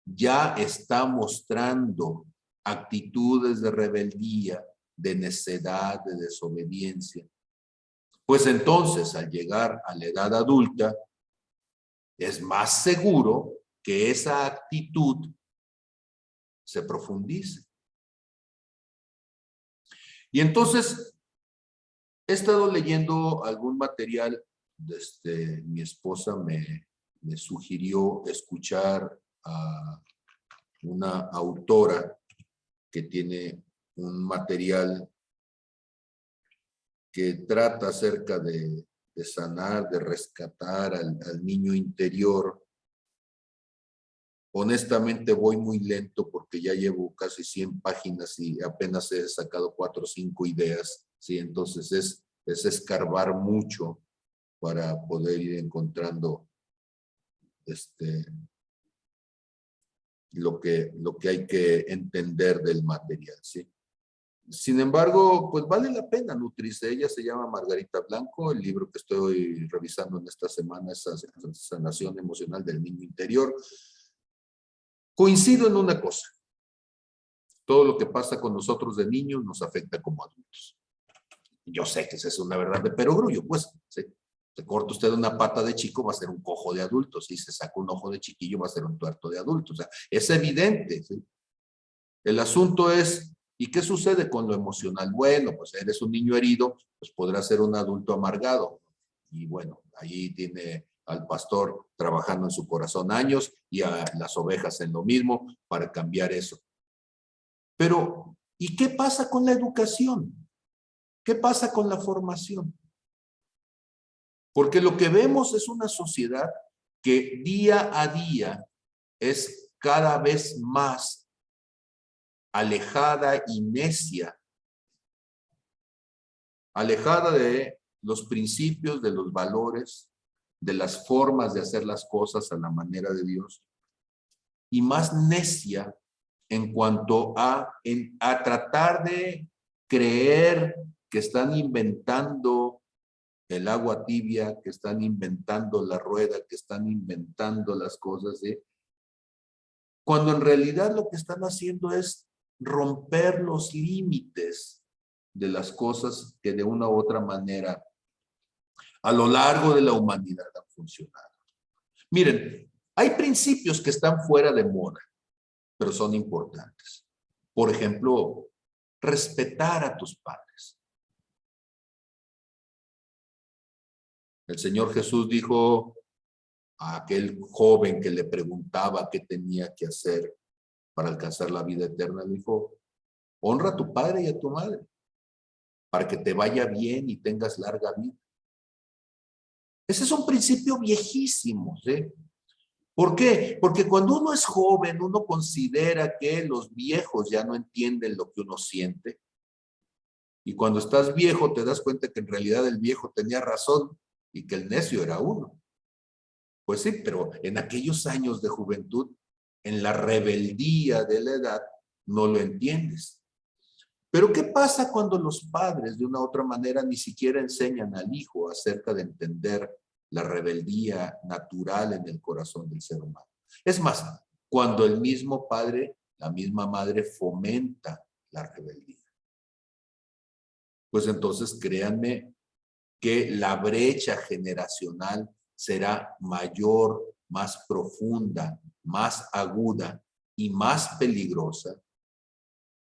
ya está mostrando actitudes de rebeldía, de necedad, de desobediencia, pues entonces al llegar a la edad adulta, es más seguro que esa actitud se profundice. Y entonces he estado leyendo algún material, mi esposa me sugirió escuchar a una autora que tiene un material que trata acerca de sanar, de rescatar al niño interior. Honestamente voy muy lento porque ya llevo casi 100 páginas y apenas he sacado 4 o 5 ideas, ¿sí? Entonces es escarbar mucho para poder ir encontrando lo que hay que entender del material, ¿sí? Sin embargo, pues vale la pena nutrirse. Ella se llama Margarita Blanco. El libro que estoy revisando en esta semana es Sanación Emocional del Niño Interior. Coincido en una cosa. Todo lo que pasa con nosotros de niños nos afecta como adultos. Yo sé que esa es una verdad de perogrullo, pues. ¿Sí? Se corta usted una pata de chico, va a ser un cojo de adulto. Si se saca un ojo de chiquillo, va a ser un tuerto de adulto. O sea, es evidente, ¿sí? El asunto es, ¿y qué sucede con lo emocional? Bueno, pues eres un niño herido, pues podrás ser un adulto amargado. Y bueno, ahí tiene al pastor trabajando en su corazón años y a las ovejas en lo mismo para cambiar eso. Pero, ¿y qué pasa con la educación? ¿Qué pasa con la formación? Porque lo que vemos es una sociedad que día a día es cada vez más alejada y necia, alejada de los principios, de los valores, de las formas de hacer las cosas a la manera de Dios, y más necia en cuanto a tratar de creer que están inventando el agua tibia, que están inventando la rueda, que están inventando las cosas, ¿sí? Cuando en realidad lo que están haciendo es romper los límites de las cosas que de una u otra manera a lo largo de la humanidad han funcionado. Miren, hay principios que están fuera de moda, pero son importantes. Por ejemplo, respetar a tus padres. El Señor Jesús dijo a aquel joven que le preguntaba qué tenía que hacer para alcanzar la vida eterna, le dijo, honra a tu padre y a tu madre para que te vaya bien y tengas larga vida. Ese es un principio viejísimo, ¿sí? ¿Por qué? Porque cuando uno es joven, uno considera que los viejos ya no entienden lo que uno siente. Y cuando estás viejo te das cuenta que en realidad el viejo tenía razón y que el necio era uno. Pues sí, pero en aquellos años de juventud, en la rebeldía de la edad, no lo entiendes. Pero ¿qué pasa cuando los padres de una u otra manera ni siquiera enseñan al hijo acerca de entender la rebeldía natural en el corazón del ser humano? Es más, cuando el mismo padre, la misma madre fomenta la rebeldía. Pues entonces créanme que la brecha generacional será mayor, más profunda, más aguda y más peligrosa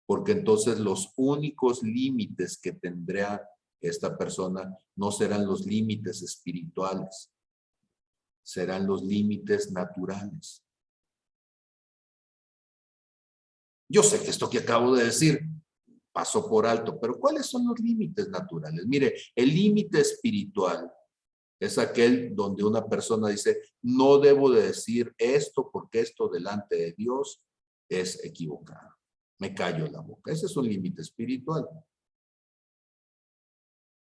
porque entonces los únicos límites que tendrá esta persona no serán los límites espirituales, serán los límites naturales. Yo sé que esto que acabo de decir pasó por alto, pero ¿cuáles son los límites naturales? Mire, el límite espiritual es aquel donde una persona dice, no debo de decir esto porque esto delante de Dios es equivocado. Me callo la boca. Ese es un límite espiritual.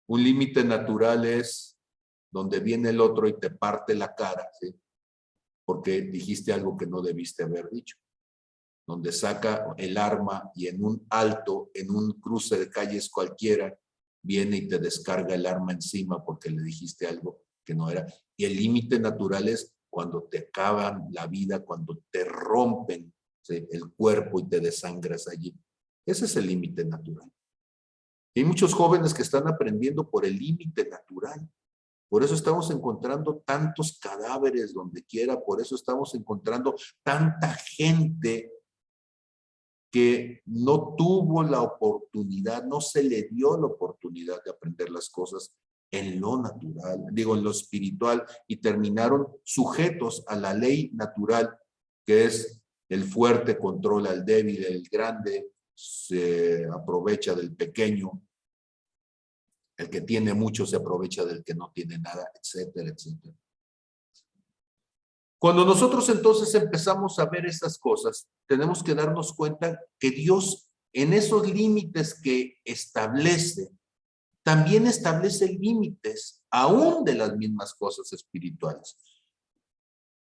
Un límite natural es donde viene el otro y te parte la cara, ¿sí? Porque dijiste algo que no debiste haber dicho. Donde saca el arma y en un alto, en un cruce de calles cualquiera, viene y te descarga el arma encima porque le dijiste algo que no era. Y el límite natural es cuando te acaban la vida, cuando te rompen, ¿sí?, el cuerpo y te desangras allí. Ese es el límite natural. Y hay muchos jóvenes que están aprendiendo por el límite natural. Por eso estamos encontrando tantos cadáveres donde quiera, por eso estamos encontrando tanta gente que no tuvo la oportunidad, no se le dio la oportunidad de aprender las cosas en lo natural, digo, en lo espiritual, y terminaron sujetos a la ley natural, que es el fuerte controla al débil, el grande se aprovecha del pequeño, el que tiene mucho se aprovecha del que no tiene nada, etcétera, etcétera. Cuando nosotros entonces empezamos a ver estas cosas, tenemos que darnos cuenta que Dios en esos límites que establece, también establece límites aún de las mismas cosas espirituales.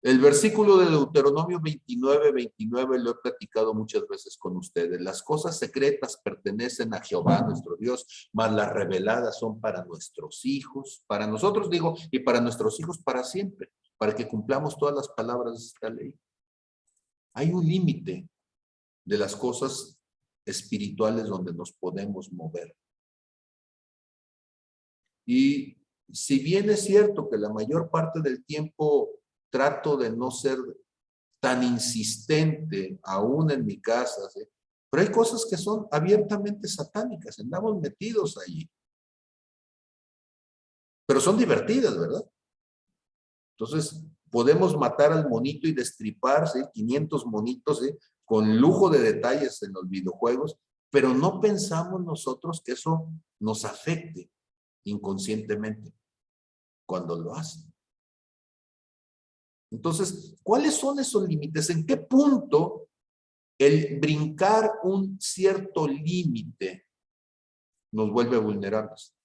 El versículo de Deuteronomio 29 lo he platicado muchas veces con ustedes. Las cosas secretas pertenecen a Jehová nuestro Dios, mas las reveladas son para nuestros hijos, para nosotros digo, y para nuestros hijos para siempre, para que cumplamos todas las palabras de esta ley. Hay un límite de las cosas espirituales donde nos podemos mover. Y si bien es cierto que la mayor parte del tiempo trato de no ser tan insistente, aún en mi casa, ¿sí?, pero hay cosas que son abiertamente satánicas, andamos metidos allí. Pero son divertidas, ¿verdad? Entonces, podemos matar al monito y destripar, ¿sí?, 500 monitos, ¿sí?, con lujo de detalles en los videojuegos, pero no pensamos nosotros que eso nos afecte inconscientemente cuando lo hacen. Entonces, ¿cuáles son esos límites? ¿En qué punto el brincar un cierto límite nos vuelve vulnerables?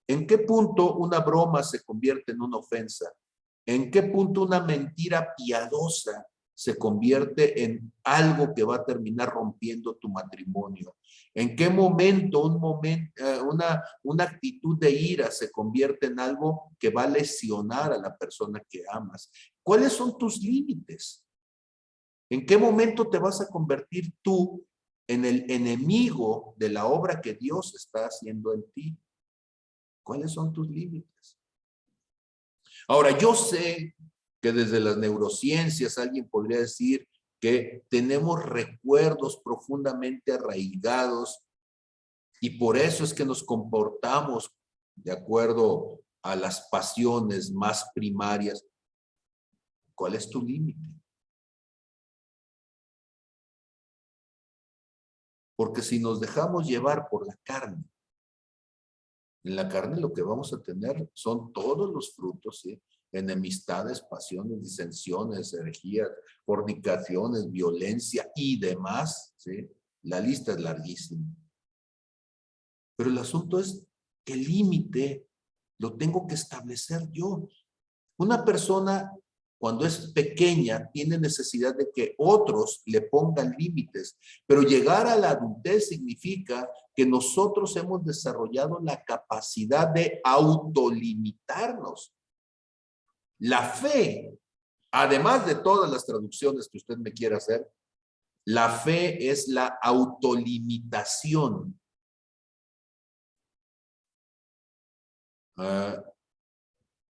¿En qué punto una broma se convierte en una ofensa? ¿En qué punto una mentira piadosa se convierte en algo que va a terminar rompiendo tu matrimonio? ¿En qué momento, una actitud de ira se convierte en algo que va a lesionar a la persona que amas? ¿Cuáles son tus límites? ¿En qué momento te vas a convertir tú en el enemigo de la obra que Dios está haciendo en ti? ¿Cuáles son tus límites? Ahora, yo sé que desde las neurociencias alguien podría decir que tenemos recuerdos profundamente arraigados y por eso es que nos comportamos de acuerdo a las pasiones más primarias. ¿Cuál es tu límite? Porque si nos dejamos llevar por la carne, en la carne lo que vamos a tener son todos los frutos, ¿sí? Enemistades, pasiones, disensiones, herejías, fornicaciones, violencia y demás, ¿sí? La lista es larguísima. Pero el asunto es que el límite lo tengo que establecer yo. Una persona cuando es pequeña tiene necesidad de que otros le pongan límites, pero llegar a la adultez significa que nosotros hemos desarrollado la capacidad de autolimitarnos. La fe, además de todas las traducciones que usted me quiera hacer, la fe es la autolimitación.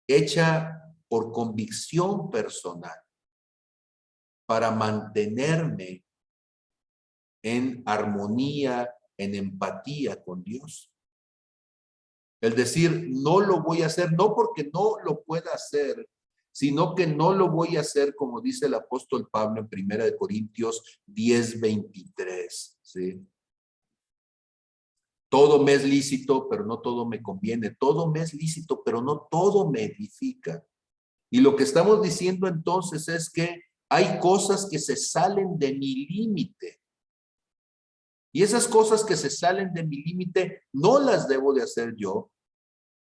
Hecha por convicción personal para mantenerme en armonía, en empatía con Dios. El decir, no lo voy a hacer, no porque no lo pueda hacer, sino que no lo voy a hacer, como dice el apóstol Pablo en 1 Corintios 10:23, ¿sí? Todo me es lícito, pero no todo me conviene. Todo me es lícito, pero no todo me edifica. Y lo que estamos diciendo entonces es que hay cosas que se salen de mi límite. Y esas cosas que se salen de mi límite no las debo de hacer yo.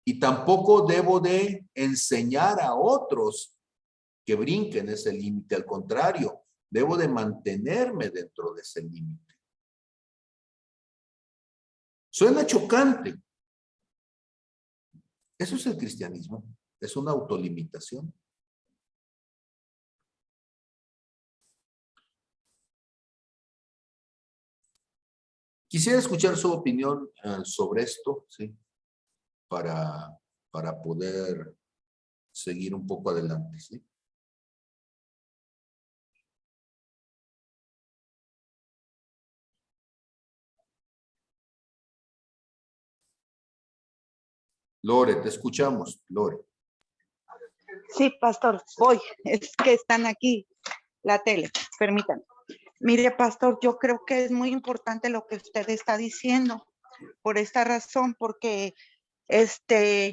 Y tampoco debo de enseñar a otros que brinquen ese límite. Al contrario, debo de mantenerme dentro de ese límite. Suena chocante. Eso es el cristianismo. Es una autolimitación. Quisiera escuchar su opinión sobre esto, ¿sí? Para poder seguir un poco adelante, ¿sí? Lore, te escuchamos, Lore. Sí, pastor, voy. Es que están aquí la tele, permítanme. Mire, pastor, yo creo que es muy importante lo que usted está diciendo por esta razón, porque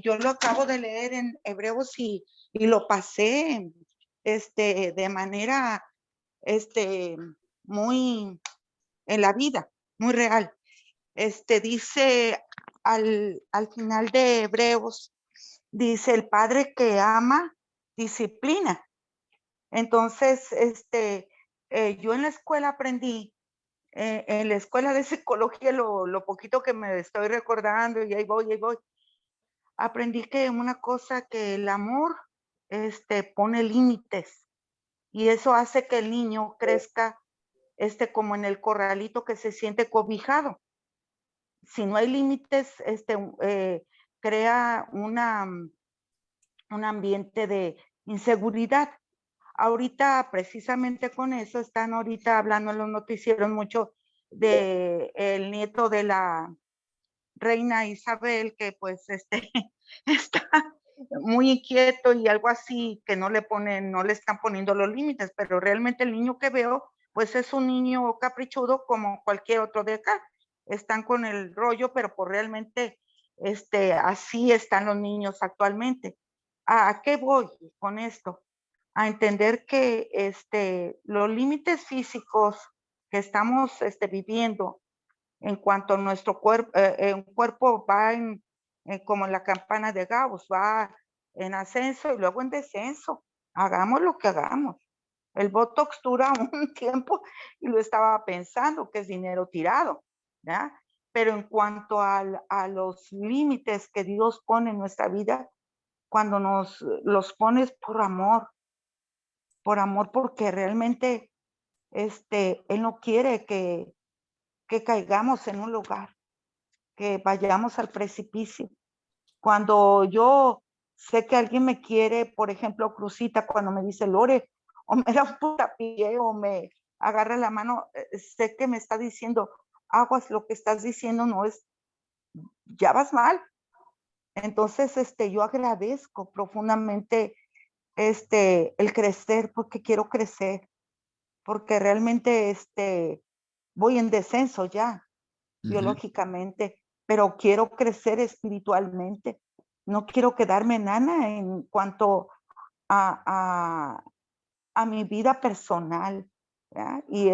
yo lo acabo de leer en Hebreos y lo pasé de manera muy en la vida, muy real. Dice al final de Hebreos, dice el padre que ama, disciplina. Entonces, yo en la escuela aprendí, en la escuela de psicología, lo poquito que me estoy recordando, y ahí voy, aprendí que una cosa, que el amor, pone límites, y eso hace que el niño crezca, como en el corralito, que se siente cobijado. Si no hay límites, crea un ambiente de inseguridad. Ahorita, precisamente con eso, están ahorita hablando en los noticieros mucho de el nieto de la reina Isabel, que pues está muy inquieto y algo así, que no le están poniendo los límites, pero realmente el niño que veo, pues es un niño caprichudo como cualquier otro de acá. Están con el rollo, pero pues realmente así están los niños actualmente. ¿A qué voy con esto? A entender que los límites físicos que estamos viviendo en cuanto a nuestro cuerpo, un cuerpo va como en la campana de Gauss, va en ascenso y luego en descenso. Hagamos lo que hagamos. El Botox dura un tiempo y lo estaba pensando, que es dinero tirado, ¿ya? Pero en cuanto a los límites que Dios pone en nuestra vida, cuando nos los pones por amor, porque realmente Él no quiere que caigamos en un lugar, que vayamos al precipicio. Cuando yo sé que alguien me quiere, por ejemplo, Cruzita, cuando me dice Lore, o me da un puntapié o me agarra la mano, sé que me está diciendo, aguas, lo que estás diciendo no es, ya vas mal. Entonces, yo agradezco profundamente el crecer, porque quiero crecer, porque realmente voy en descenso ya, biológicamente, pero quiero crecer espiritualmente. No quiero quedarme enana en cuanto a mi vida personal, ¿ya? Y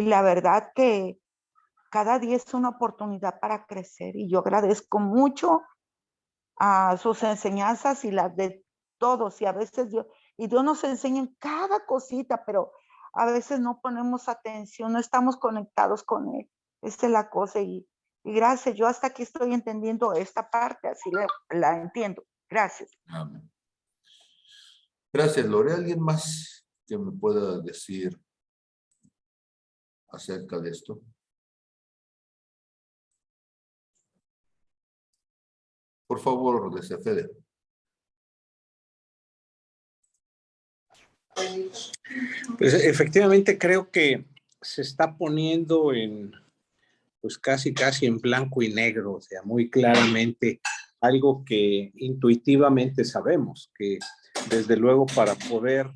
la verdad que cada día es una oportunidad para crecer, y yo agradezco mucho a sus enseñanzas y las de todos, y a veces Dios nos enseña en cada cosita, pero a veces no ponemos atención, no estamos conectados con Él. Esta es la cosa, y gracias, yo hasta aquí estoy entendiendo esta parte, así la entiendo. Gracias. Amén. Gracias, Lore. ¿Alguien más que me pueda decir acerca de esto? Por favor, desde Fede. Pues efectivamente creo que se está poniendo en, pues casi en blanco y negro, o sea, muy claramente algo que intuitivamente sabemos, que desde luego para poder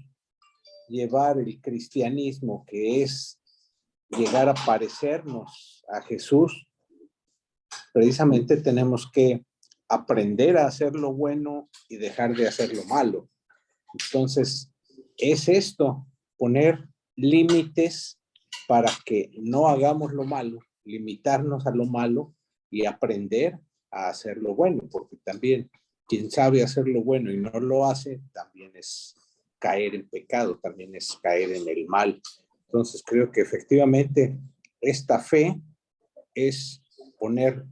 llevar el cristianismo, que es llegar a parecernos a Jesús, precisamente tenemos que aprender a hacer lo bueno y dejar de hacer lo malo. Entonces, es esto, poner límites para que no hagamos lo malo, limitarnos a lo malo y aprender a hacer lo bueno, porque también quien sabe hacer lo bueno y no lo hace, también es caer en pecado, también es caer en el mal. Entonces, creo que efectivamente esta fe es poner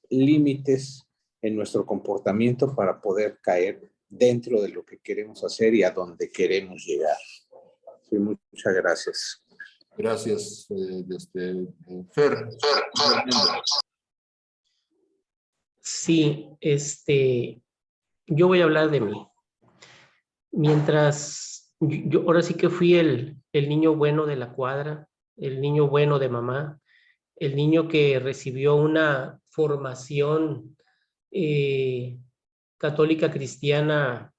límites en nuestro comportamiento para poder caer dentro de lo que queremos hacer y a donde queremos llegar. Sí, muchas gracias. Gracias, Fer. Sí, yo voy a hablar de mí. Mientras, yo ahora sí que fui el niño bueno de la cuadra, el niño bueno de mamá, el niño que recibió una formación católica cristiana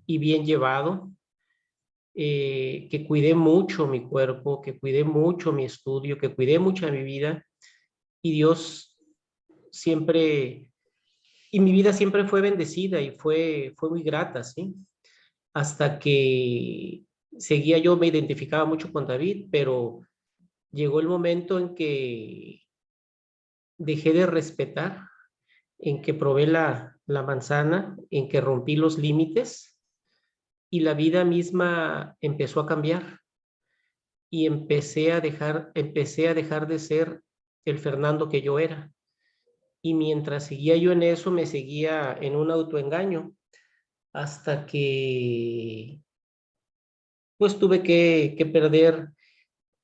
y bien llevado, que cuidé mucho mi cuerpo, que cuidé mucho mi estudio, que cuidé mucho mi vida, y Dios siempre, y mi vida siempre fue bendecida y fue muy grata, ¿sí? Hasta que yo me identificaba mucho con David, pero llegó el momento en que dejé de respetar, en que probé la manzana, en que rompí los límites y la vida misma empezó a cambiar y empecé a dejar de ser el Fernando que yo era. Y mientras seguía yo en eso, me seguía en un autoengaño hasta que pues tuve que perder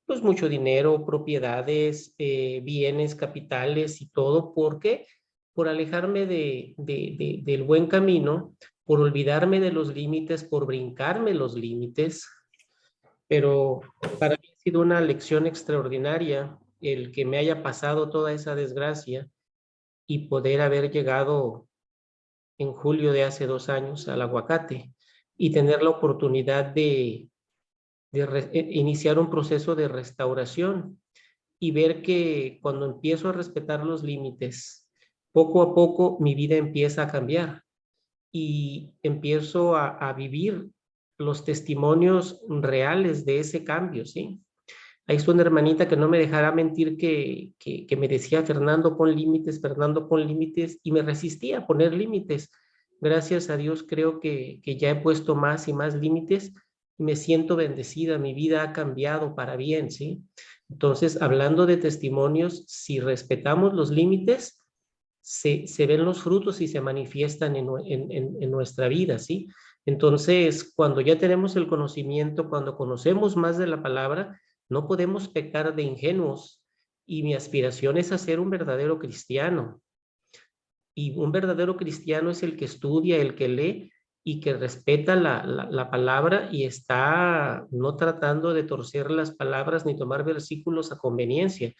pues mucho dinero, propiedades, bienes, capitales y todo, porque por alejarme del buen camino, por olvidarme de los límites, por brincarme los límites, pero para mí ha sido una lección extraordinaria el que me haya pasado toda esa desgracia y poder haber llegado en julio de hace 2 años al Aguacate y tener la oportunidad de iniciar un proceso de restauración y ver que cuando empiezo a respetar los límites, poco a poco mi vida empieza a cambiar y empiezo a vivir los testimonios reales de ese cambio, ¿sí? Ahí está una hermanita que no me dejará mentir que me decía, Fernando, pon límites, y me resistía a poner límites. Gracias a Dios creo que ya he puesto más y más límites y me siento bendecida, mi vida ha cambiado para bien, ¿sí? Entonces, hablando de testimonios, si respetamos los límites, se ven los frutos y se manifiestan en nuestra vida, ¿sí? Entonces, cuando ya tenemos el conocimiento, cuando conocemos más de la palabra, no podemos pecar de ingenuos y mi aspiración es a ser un verdadero cristiano. Y un verdadero cristiano es el que estudia, el que lee y que respeta la palabra y está no tratando de torcer las palabras ni tomar versículos a conveniencia,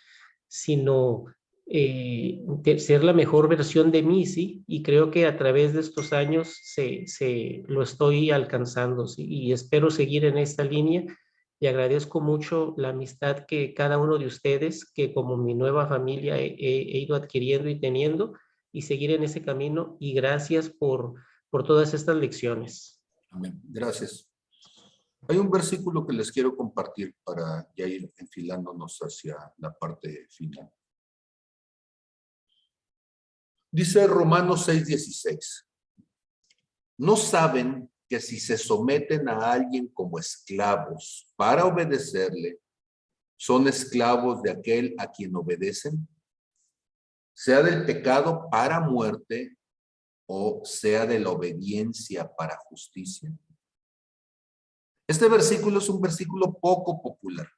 sino ser la mejor versión de mí, ¿sí? Y creo que a través de estos años lo estoy alcanzando, ¿sí? Y espero seguir en esta línea y agradezco mucho la amistad que cada uno de ustedes, que como mi nueva familia he ido adquiriendo y teniendo, y seguir en ese camino, y gracias por todas estas lecciones. Amén. Gracias. Hay un versículo que les quiero compartir para ya ir enfilándonos hacia la parte final. Dice Romanos 6:16. ¿No saben que si se someten a alguien como esclavos para obedecerle, son esclavos de aquel a quien obedecen? Sea del pecado para muerte o sea de la obediencia para justicia. Este versículo es un versículo poco popular,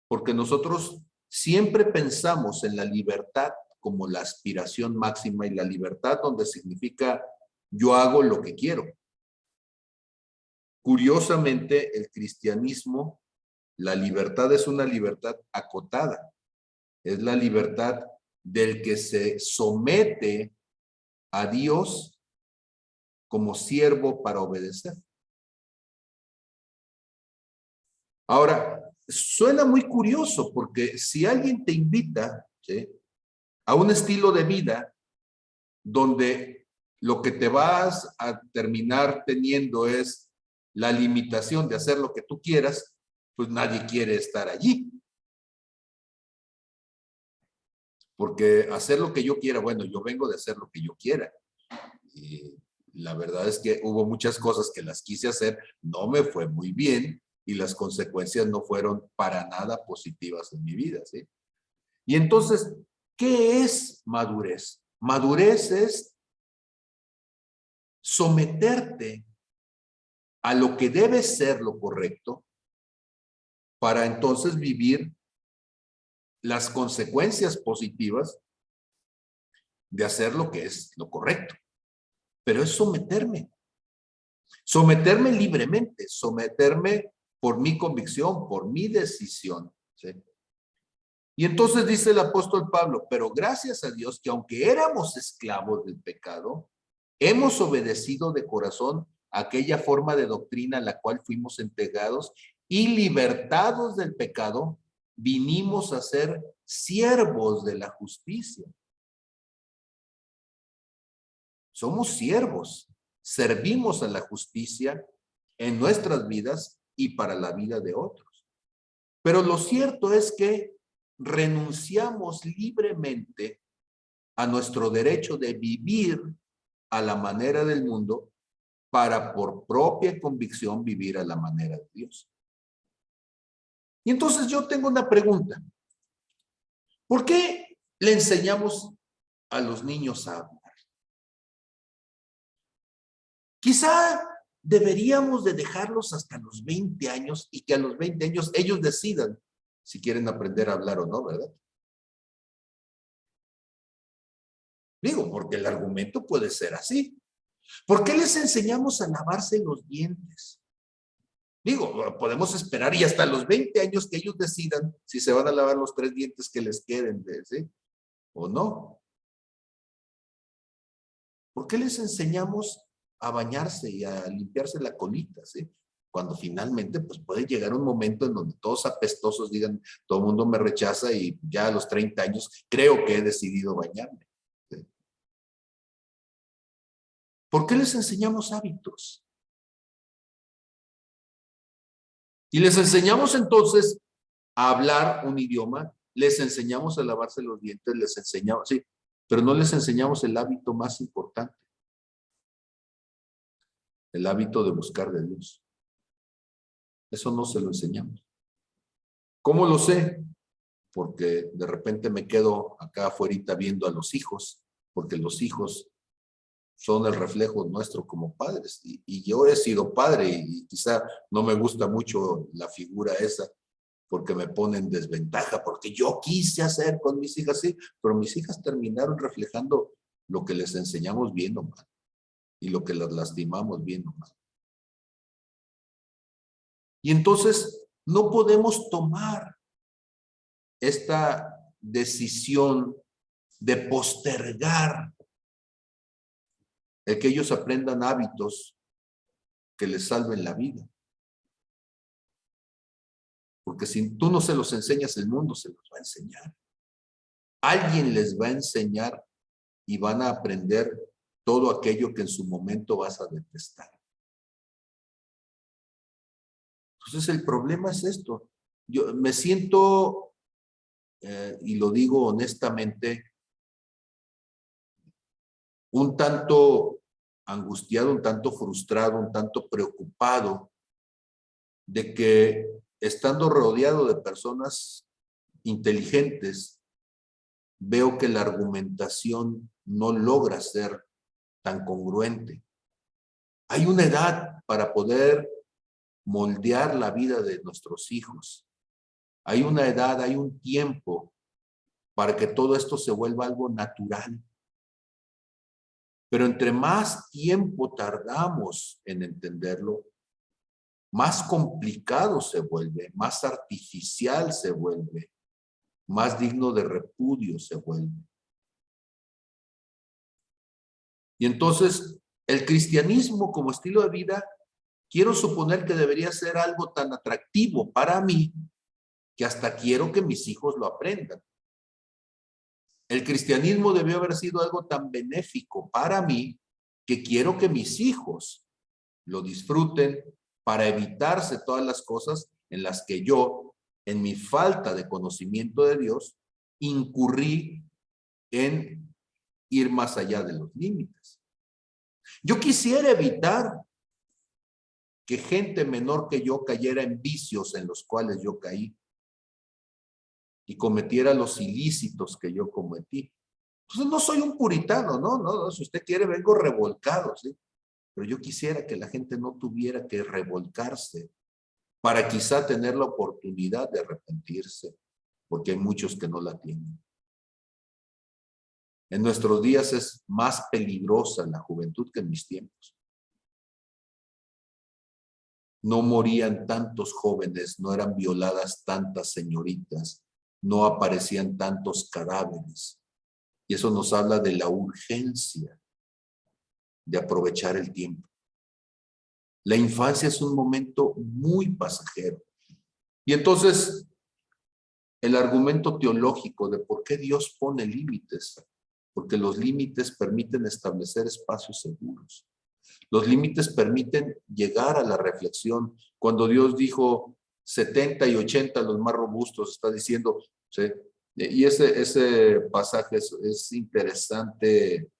porque nosotros siempre pensamos en la libertad como la aspiración máxima y la libertad donde significa yo hago lo que quiero. Curiosamente, el cristianismo La libertad es una libertad acotada. Es la libertad del que se somete a Dios como siervo para obedecer. Ahora, suena muy curioso porque si alguien te invita, ¿sí?, a un estilo de vida donde lo que te vas a terminar teniendo es la limitación de hacer lo que tú quieras, pues nadie quiere estar allí. Porque hacer lo que yo quiera, bueno, yo vengo de hacer lo que yo quiera. Y la verdad es que hubo muchas cosas que las quise hacer, no me fue muy bien y las consecuencias no fueron para nada positivas en mi vida, ¿sí? Y entonces, ¿qué es madurez? Madurez es someterte a lo que debe ser lo correcto para entonces vivir las consecuencias positivas de hacer lo que es lo correcto. Pero es someterme. Someterme libremente, someterme por mi convicción, por mi decisión, ¿sí? Y entonces dice el apóstol Pablo, pero gracias a Dios que aunque éramos esclavos del pecado, hemos obedecido de corazón aquella forma de doctrina a la cual fuimos entregados y libertados del pecado, vinimos a ser siervos de la justicia. Somos siervos, servimos a la justicia en nuestras vidas y para la vida de otros. Pero lo cierto es que renunciamos libremente a nuestro derecho de vivir a la manera del mundo para por propia convicción vivir a la manera de Dios. Y entonces yo tengo una pregunta. ¿Por qué le enseñamos a los niños a hablar? Quizá deberíamos de dejarlos hasta los 20 años y que a los 20 años ellos decidan si quieren aprender a hablar o no, ¿verdad? Digo, porque el argumento puede ser así. ¿Por qué les enseñamos a lavarse los dientes? Digo, podemos esperar y hasta los 20 años que ellos decidan si se van a lavar los 3 dientes que les queden, ¿sí?, o no. ¿Por qué les enseñamos a bañarse y a limpiarse la colita, ¿sí?, cuando finalmente pues puede llegar un momento en donde todos apestosos digan, todo el mundo me rechaza y ya a los 30 años creo que he decidido bañarme, ¿sí? ¿Por qué les enseñamos hábitos? Y les enseñamos entonces a hablar un idioma, les enseñamos a lavarse los dientes, les enseñamos, sí, pero no les enseñamos el hábito más importante, el hábito de buscar de Dios. Eso no se lo enseñamos. ¿Cómo lo sé? Porque de repente me quedo acá afuera viendo a los hijos, porque los hijos son el reflejo nuestro como padres. Y yo he sido padre y quizá no me gusta mucho la figura esa, porque me pone en desventaja, porque yo quise hacer con mis hijas, sí, pero mis hijas terminaron reflejando lo que les enseñamos bien o mal, y lo que las lastimamos bien o mal. Y entonces no podemos tomar esta decisión de postergar el que ellos aprendan hábitos que les salven la vida. Porque si tú no se los enseñas, el mundo se los va a enseñar. Alguien les va a enseñar y van a aprender todo aquello que en su momento vas a detestar. Entonces el problema es esto. Yo me siento, y lo digo honestamente, un tanto angustiado, un tanto frustrado, un tanto preocupado de que estando rodeado de personas inteligentes, veo que la argumentación no logra ser tan congruente. Hay una edad para poder moldear la vida de nuestros hijos. Hay una edad, hay un tiempo para que todo esto se vuelva algo natural. Pero entre más tiempo tardamos en entenderlo, más complicado se vuelve, más artificial se vuelve, más digno de repudio se vuelve. Y entonces, el cristianismo como estilo de vida, quiero suponer que debería ser algo tan atractivo para mí que hasta quiero que mis hijos lo aprendan. El cristianismo debió haber sido algo tan benéfico para mí que quiero que mis hijos lo disfruten para evitarse todas las cosas en las que yo, en mi falta de conocimiento de Dios, incurrí en ir más allá de los límites. Yo quisiera evitar que gente menor que yo cayera en vicios en los cuales yo caí y cometiera los ilícitos que yo cometí. Entonces no soy un puritano, no, si usted quiere vengo revolcado, ¿sí? Pero yo quisiera que la gente no tuviera que revolcarse para quizá tener la oportunidad de arrepentirse, porque hay muchos que no la tienen. En nuestros días es más peligrosa la juventud que en mis tiempos. No morían tantos jóvenes, no eran violadas tantas señoritas, no aparecían tantos cadáveres. Y eso nos habla de la urgencia de aprovechar el tiempo. La infancia es un momento muy pasajero. Y entonces, el argumento teológico de por qué Dios pone límites, porque los límites permiten establecer espacios seguros. Los límites permiten llegar a la reflexión. Cuando Dios dijo 70 y 80, los más robustos, está diciendo, ¿sí? Y ese pasaje es interesante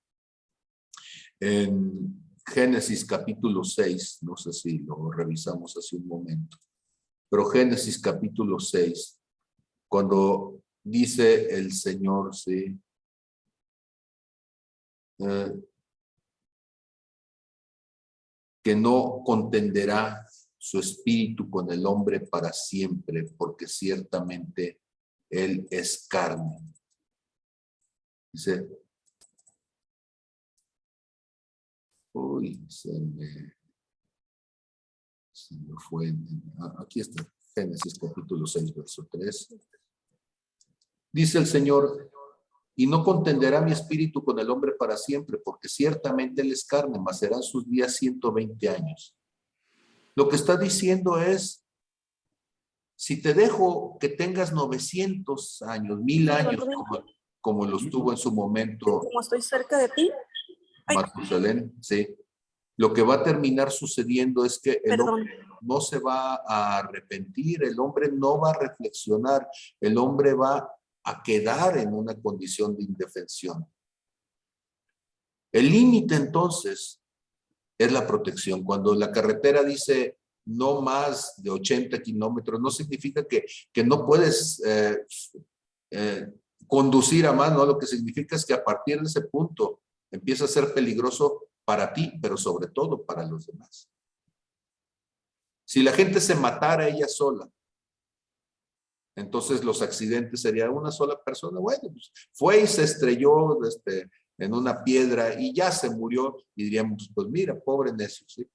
en Génesis capítulo 6, no sé si lo revisamos hace un momento, pero Génesis capítulo 6, cuando dice el Señor, ¿sí? Que no contenderá su espíritu con el hombre para siempre, porque ciertamente él es carne. Dice, uy, se me fue. Aquí está, Génesis capítulo 6, verso 3. Dice el Señor, y no contenderá mi espíritu con el hombre para siempre, porque ciertamente él es carne, mas serán sus días 120 años. Lo que está diciendo es, si te dejo que tengas 900 años, 1000 años, como los tuvo en su momento. Como estoy cerca de ti. Matusalén, sí. Lo que va a terminar sucediendo es que el hombre no se va a arrepentir, el hombre no va a reflexionar, el hombre va a quedar en una condición de indefensión. El límite entonces es la protección. Cuando la carretera dice no más de 80 kilómetros, no significa que no puedes conducir a más, ¿no? Lo que significa es que a partir de ese punto empieza a ser peligroso para ti, pero sobre todo para los demás. Si la gente se matara ella sola, entonces los accidentes serían una sola persona. Bueno, pues fue y se estrelló en una piedra y ya se murió y diríamos, pues mira, pobre necio, ¿sí?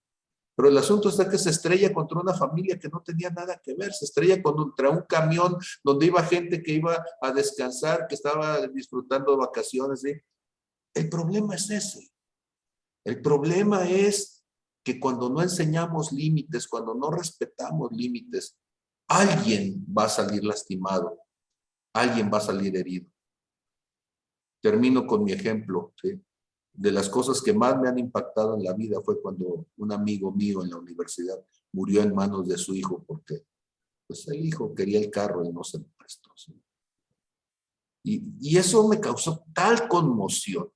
Pero el asunto está que se estrella contra una familia que no tenía nada que ver, se estrella contra un camión donde iba gente que iba a descansar, que estaba disfrutando de vacaciones, ¿sí? El problema es ese. El problema es que cuando no enseñamos límites, cuando no respetamos límites, alguien va a salir lastimado, alguien va a salir herido. Termino con mi ejemplo, ¿sí? De las cosas que más me han impactado en la vida fue cuando un amigo mío en la universidad murió en manos de su hijo porque pues el hijo quería el carro y no se lo prestó, ¿sí? Y eso me causó tal conmoción,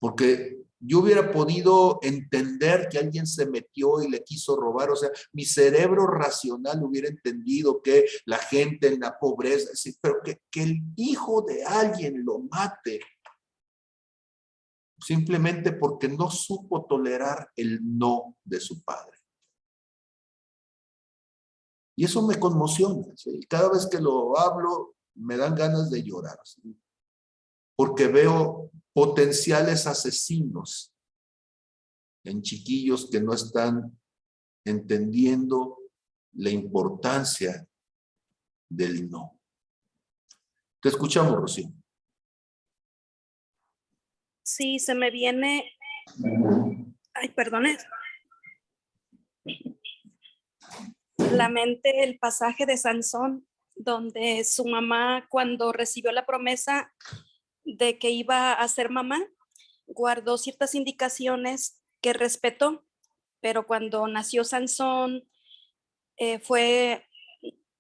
porque yo hubiera podido entender que alguien se metió y le quiso robar, o sea, mi cerebro racional hubiera entendido que la gente en la pobreza, sí, pero que el hijo de alguien lo mate, simplemente porque no supo tolerar el no de su padre. Y eso me conmociona, ¿sí? Cada vez que lo hablo, me dan ganas de llorar, ¿sí? Porque veo potenciales asesinos en chiquillos que no están entendiendo la importancia del no. Te escuchamos, Rocío. Sí, se me viene, ay, perdone, la mente el pasaje de Sansón, donde su mamá, cuando recibió la promesa de que iba a ser mamá, guardó ciertas indicaciones que respetó, pero cuando nació Sansón, fue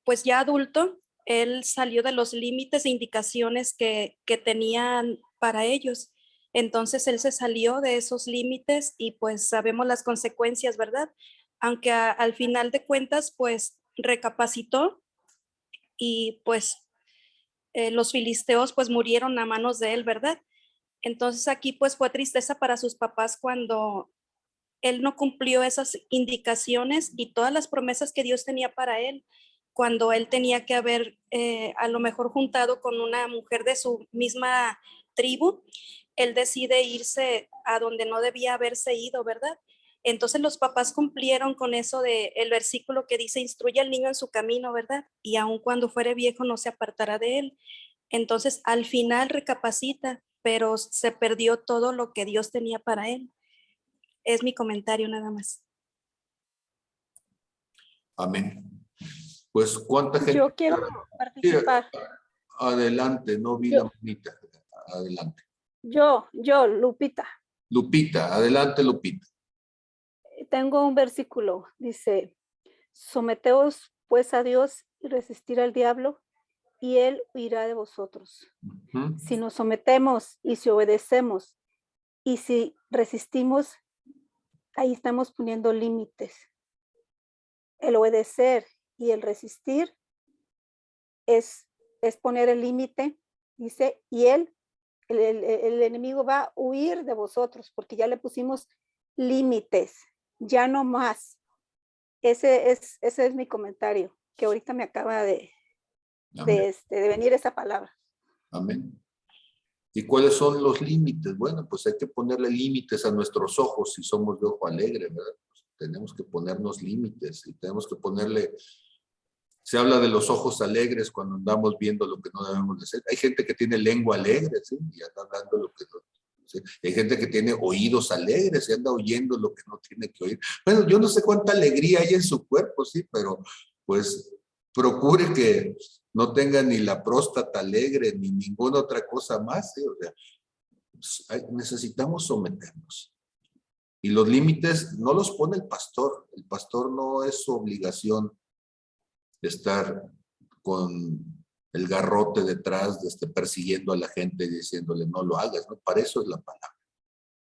pues ya adulto, él salió de los límites e indicaciones que tenían para ellos. Entonces él se salió de esos límites y pues sabemos las consecuencias, ¿verdad? Aunque al final de cuentas pues recapacitó y pues los filisteos pues murieron a manos de él, ¿verdad? Entonces aquí pues fue tristeza para sus papás cuando él no cumplió esas indicaciones y todas las promesas que Dios tenía para él, cuando él tenía que haber a lo mejor juntado con una mujer de su misma tribu, él decide irse a donde no debía haberse ido, ¿verdad? Entonces los papás cumplieron con eso de el versículo que dice, instruye al niño en su camino, ¿verdad? Y aun cuando fuere viejo no se apartará de él. Entonces al final recapacita, pero se perdió todo lo que Dios tenía para él. Es mi comentario nada más. Amén. Pues, ¿cuánta gente? Yo quiero participar. Adelante, no vi la manita. Adelante. Yo, Lupita, Lupita, adelante, Lupita. tengo un versículo, dice, someteos pues a Dios y resistir al diablo, y él huirá de vosotros. Ujú. Si nos sometemos y si obedecemos, y si resistimos, ahí estamos poniendo límites. El obedecer y el resistir es poner el límite, dice, y el enemigo va a huir de vosotros, porque ya le pusimos límites, ya no más. Ese es mi comentario, que ahorita me acaba de venir esa palabra. Amén. ¿Y cuáles son los límites? Bueno, pues hay que ponerle límites a nuestros ojos si somos de ojo alegre, ¿verdad? Pues tenemos que ponernos límites y tenemos que ponerle... Se habla de los ojos alegres cuando andamos viendo lo que no debemos de hacer. Hay gente que tiene lengua alegre, ¿sí? Y anda hablando lo que no... ¿sí? Hay gente que tiene oídos alegres y anda oyendo lo que no tiene que oír. Bueno, yo no sé cuánta alegría hay en su cuerpo, sí, pero pues procure que no tenga ni la próstata alegre ni ninguna otra cosa más, ¿sí? O sea, pues, necesitamos someternos. Y los límites no los pone el pastor. El pastor no es su obligación estar con el garrote detrás, persiguiendo a la gente y diciéndole no lo hagas, ¿no? Para eso es la palabra.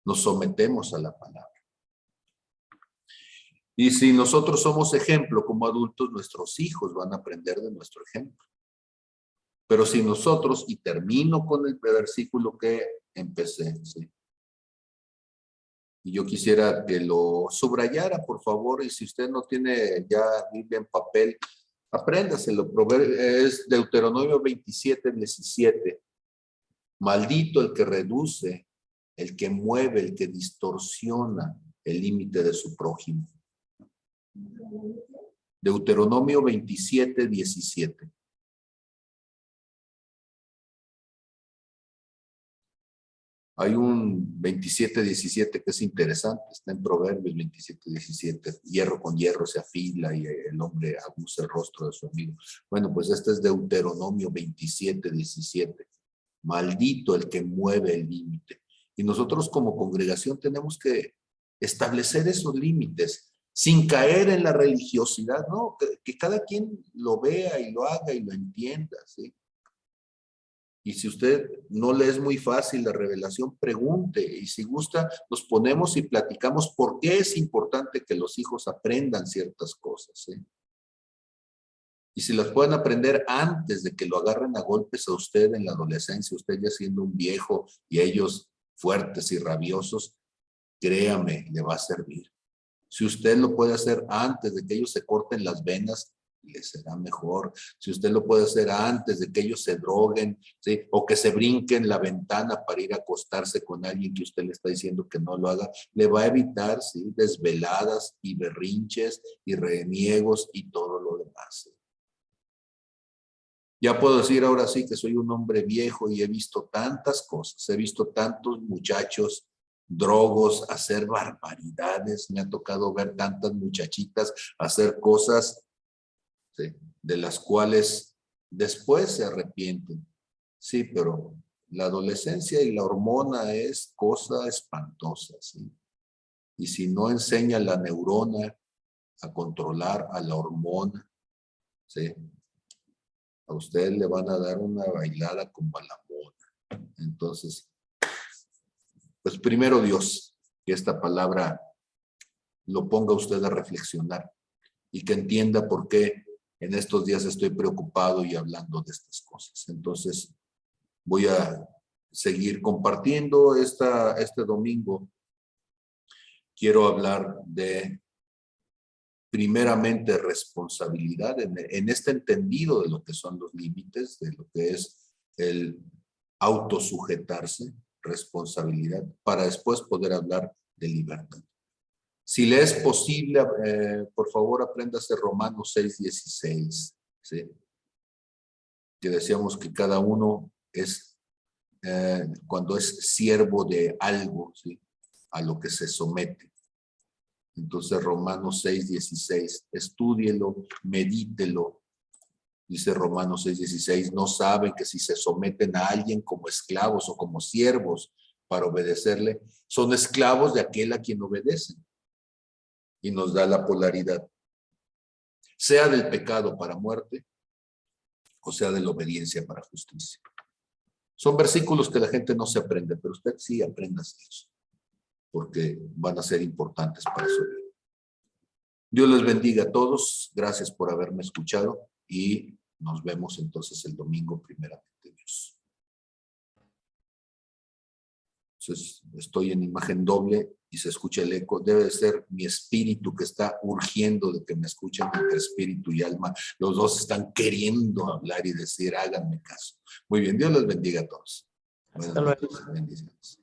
Nos sometemos a la palabra. Y si nosotros somos ejemplo como adultos, nuestros hijos van a aprender de nuestro ejemplo. Pero si nosotros, y termino con el versículo que empecé, ¿sí? Y yo quisiera que lo subrayara, por favor, y si usted no tiene ya Biblia en papel, apréndaselo. Es Deuteronomio 27, 17. Maldito el que reduce, el que mueve, el que distorsiona el límite de su prójimo. Deuteronomio 27, 17. Hay un 27-17 que es interesante, está en Proverbios 27-17. Hierro con hierro se afila y el hombre aguza el rostro de su amigo. Bueno, pues este es Deuteronomio 27-17. Maldito el que mueve el límite. Y nosotros como congregación tenemos que establecer esos límites sin caer en la religiosidad, ¿no? Que cada quien lo vea y lo haga y lo entienda, ¿sí? Y si usted no le es muy fácil la revelación, pregunte. Y si gusta, nos ponemos y platicamos por qué es importante que los hijos aprendan ciertas cosas, ¿sí? Y si las pueden aprender antes de que lo agarren a golpes a usted en la adolescencia, usted ya siendo un viejo y ellos fuertes y rabiosos, créame, le va a servir. Si usted lo puede hacer antes de que ellos se corten las venas, les será mejor. Si usted lo puede hacer antes de que ellos se droguen, ¿sí? O que se brinquen la ventana para ir a acostarse con alguien que usted le está diciendo que no lo haga, le va a evitar, ¿sí? Desveladas y berrinches y reniegos y todo lo demás, ¿sí? Ya puedo decir ahora sí que soy un hombre viejo y he visto tantas cosas, he visto tantos muchachos drogos hacer barbaridades, me ha tocado ver tantas muchachitas hacer cosas, ¿sí? De las cuales después se arrepienten. Sí, pero la adolescencia y la hormona es cosa espantosa, ¿sí? Y si no enseña la neurona a controlar a la hormona, ¿sí? A usted le van a dar una bailada como a la mona. Entonces, pues primero Dios, que esta palabra lo ponga usted a reflexionar y que entienda por qué en estos días estoy preocupado y hablando de estas cosas. Entonces, voy a seguir compartiendo este domingo. Quiero hablar de, primeramente, responsabilidad en este entendido de lo que son los límites, de lo que es el autosujetarse, responsabilidad, para después poder hablar de libertad. Si le es posible, por favor, apréndase Romanos 6:16, ¿sí? Que decíamos que cada uno es, cuando es siervo de algo, ¿sí? A lo que se somete. Entonces, Romanos 6:16, estúdielo, medítelo. Dice Romanos 6:16, no saben que si se someten a alguien como esclavos o como siervos para obedecerle, son esclavos de aquel a quien obedecen. Y nos da la polaridad, sea del pecado para muerte o sea de la obediencia para justicia. Son versículos que la gente no se aprende, pero usted sí apréndaselos, porque van a ser importantes para su vida. Dios les bendiga a todos. Gracias por haberme escuchado y nos vemos entonces el domingo, primeramente Dios. Entonces, estoy en imagen doble y se escucha el eco. Debe de ser mi espíritu que está urgiendo de que me escuchen, entre espíritu y alma. Los dos están queriendo hablar y decir, háganme caso. Muy bien, Dios les bendiga a todos. Hasta luego. Bendiciones.